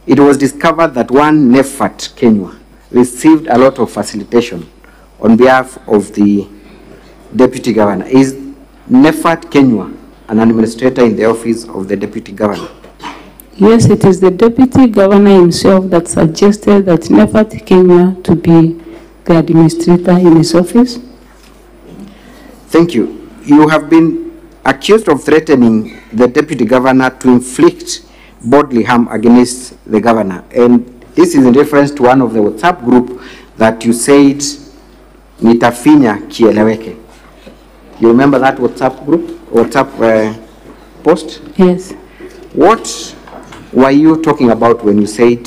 it was discovered that one Nefat Kenya received a lot of facilitation on behalf of the deputy governor. Is Nefat Kenya an administrator in the office of the deputy governor? Yes, it is the deputy governor himself that suggested that Nefat Kenya to be the administrator in his office. Thank you. You have been accused of threatening the deputy governor to inflict bodily harm against the governor. And this is in reference to one of the WhatsApp group that you said, nitafinya kieleweke. You remember that WhatsApp group, WhatsApp post? Yes. What were you talking about when you said,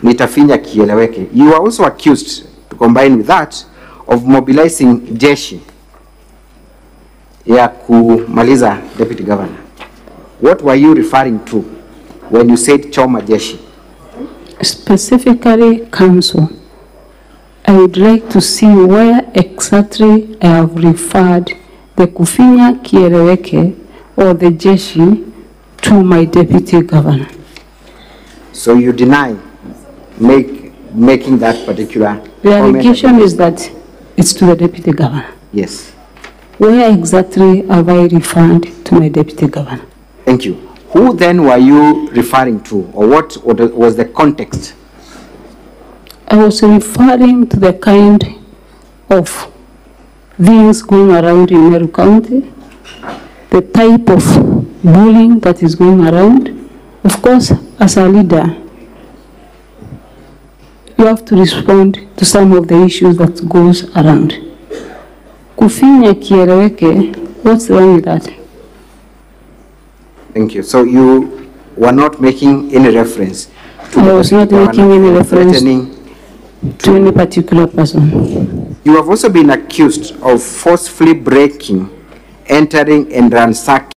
nitafinya kieleweke? You were also accused, to combine with that, of mobilizing jeshi ya kumaliza deputy governor. What were you referring to when you said choma jeshi? Specifically council. I would like to see where exactly I have referred the kufinya kieleweke or the jeshi to my deputy governor. So you deny making that particular The allegation is that it's to the deputy governor. Yes. Where exactly have I referred to my deputy governor? Thank you. Who then were you referring to, or what was the context? I was referring to the kind of things going around in Meru County, the type of bullying that is going around. Of course, as a leader, you have to respond to some of the issues that goes around. Kufinya kieleweke What's wrong with that? Thank you. So you were not making any reference to I was not making any reference to any particular person. You have also been accused of forcefully breaking, entering and ransacking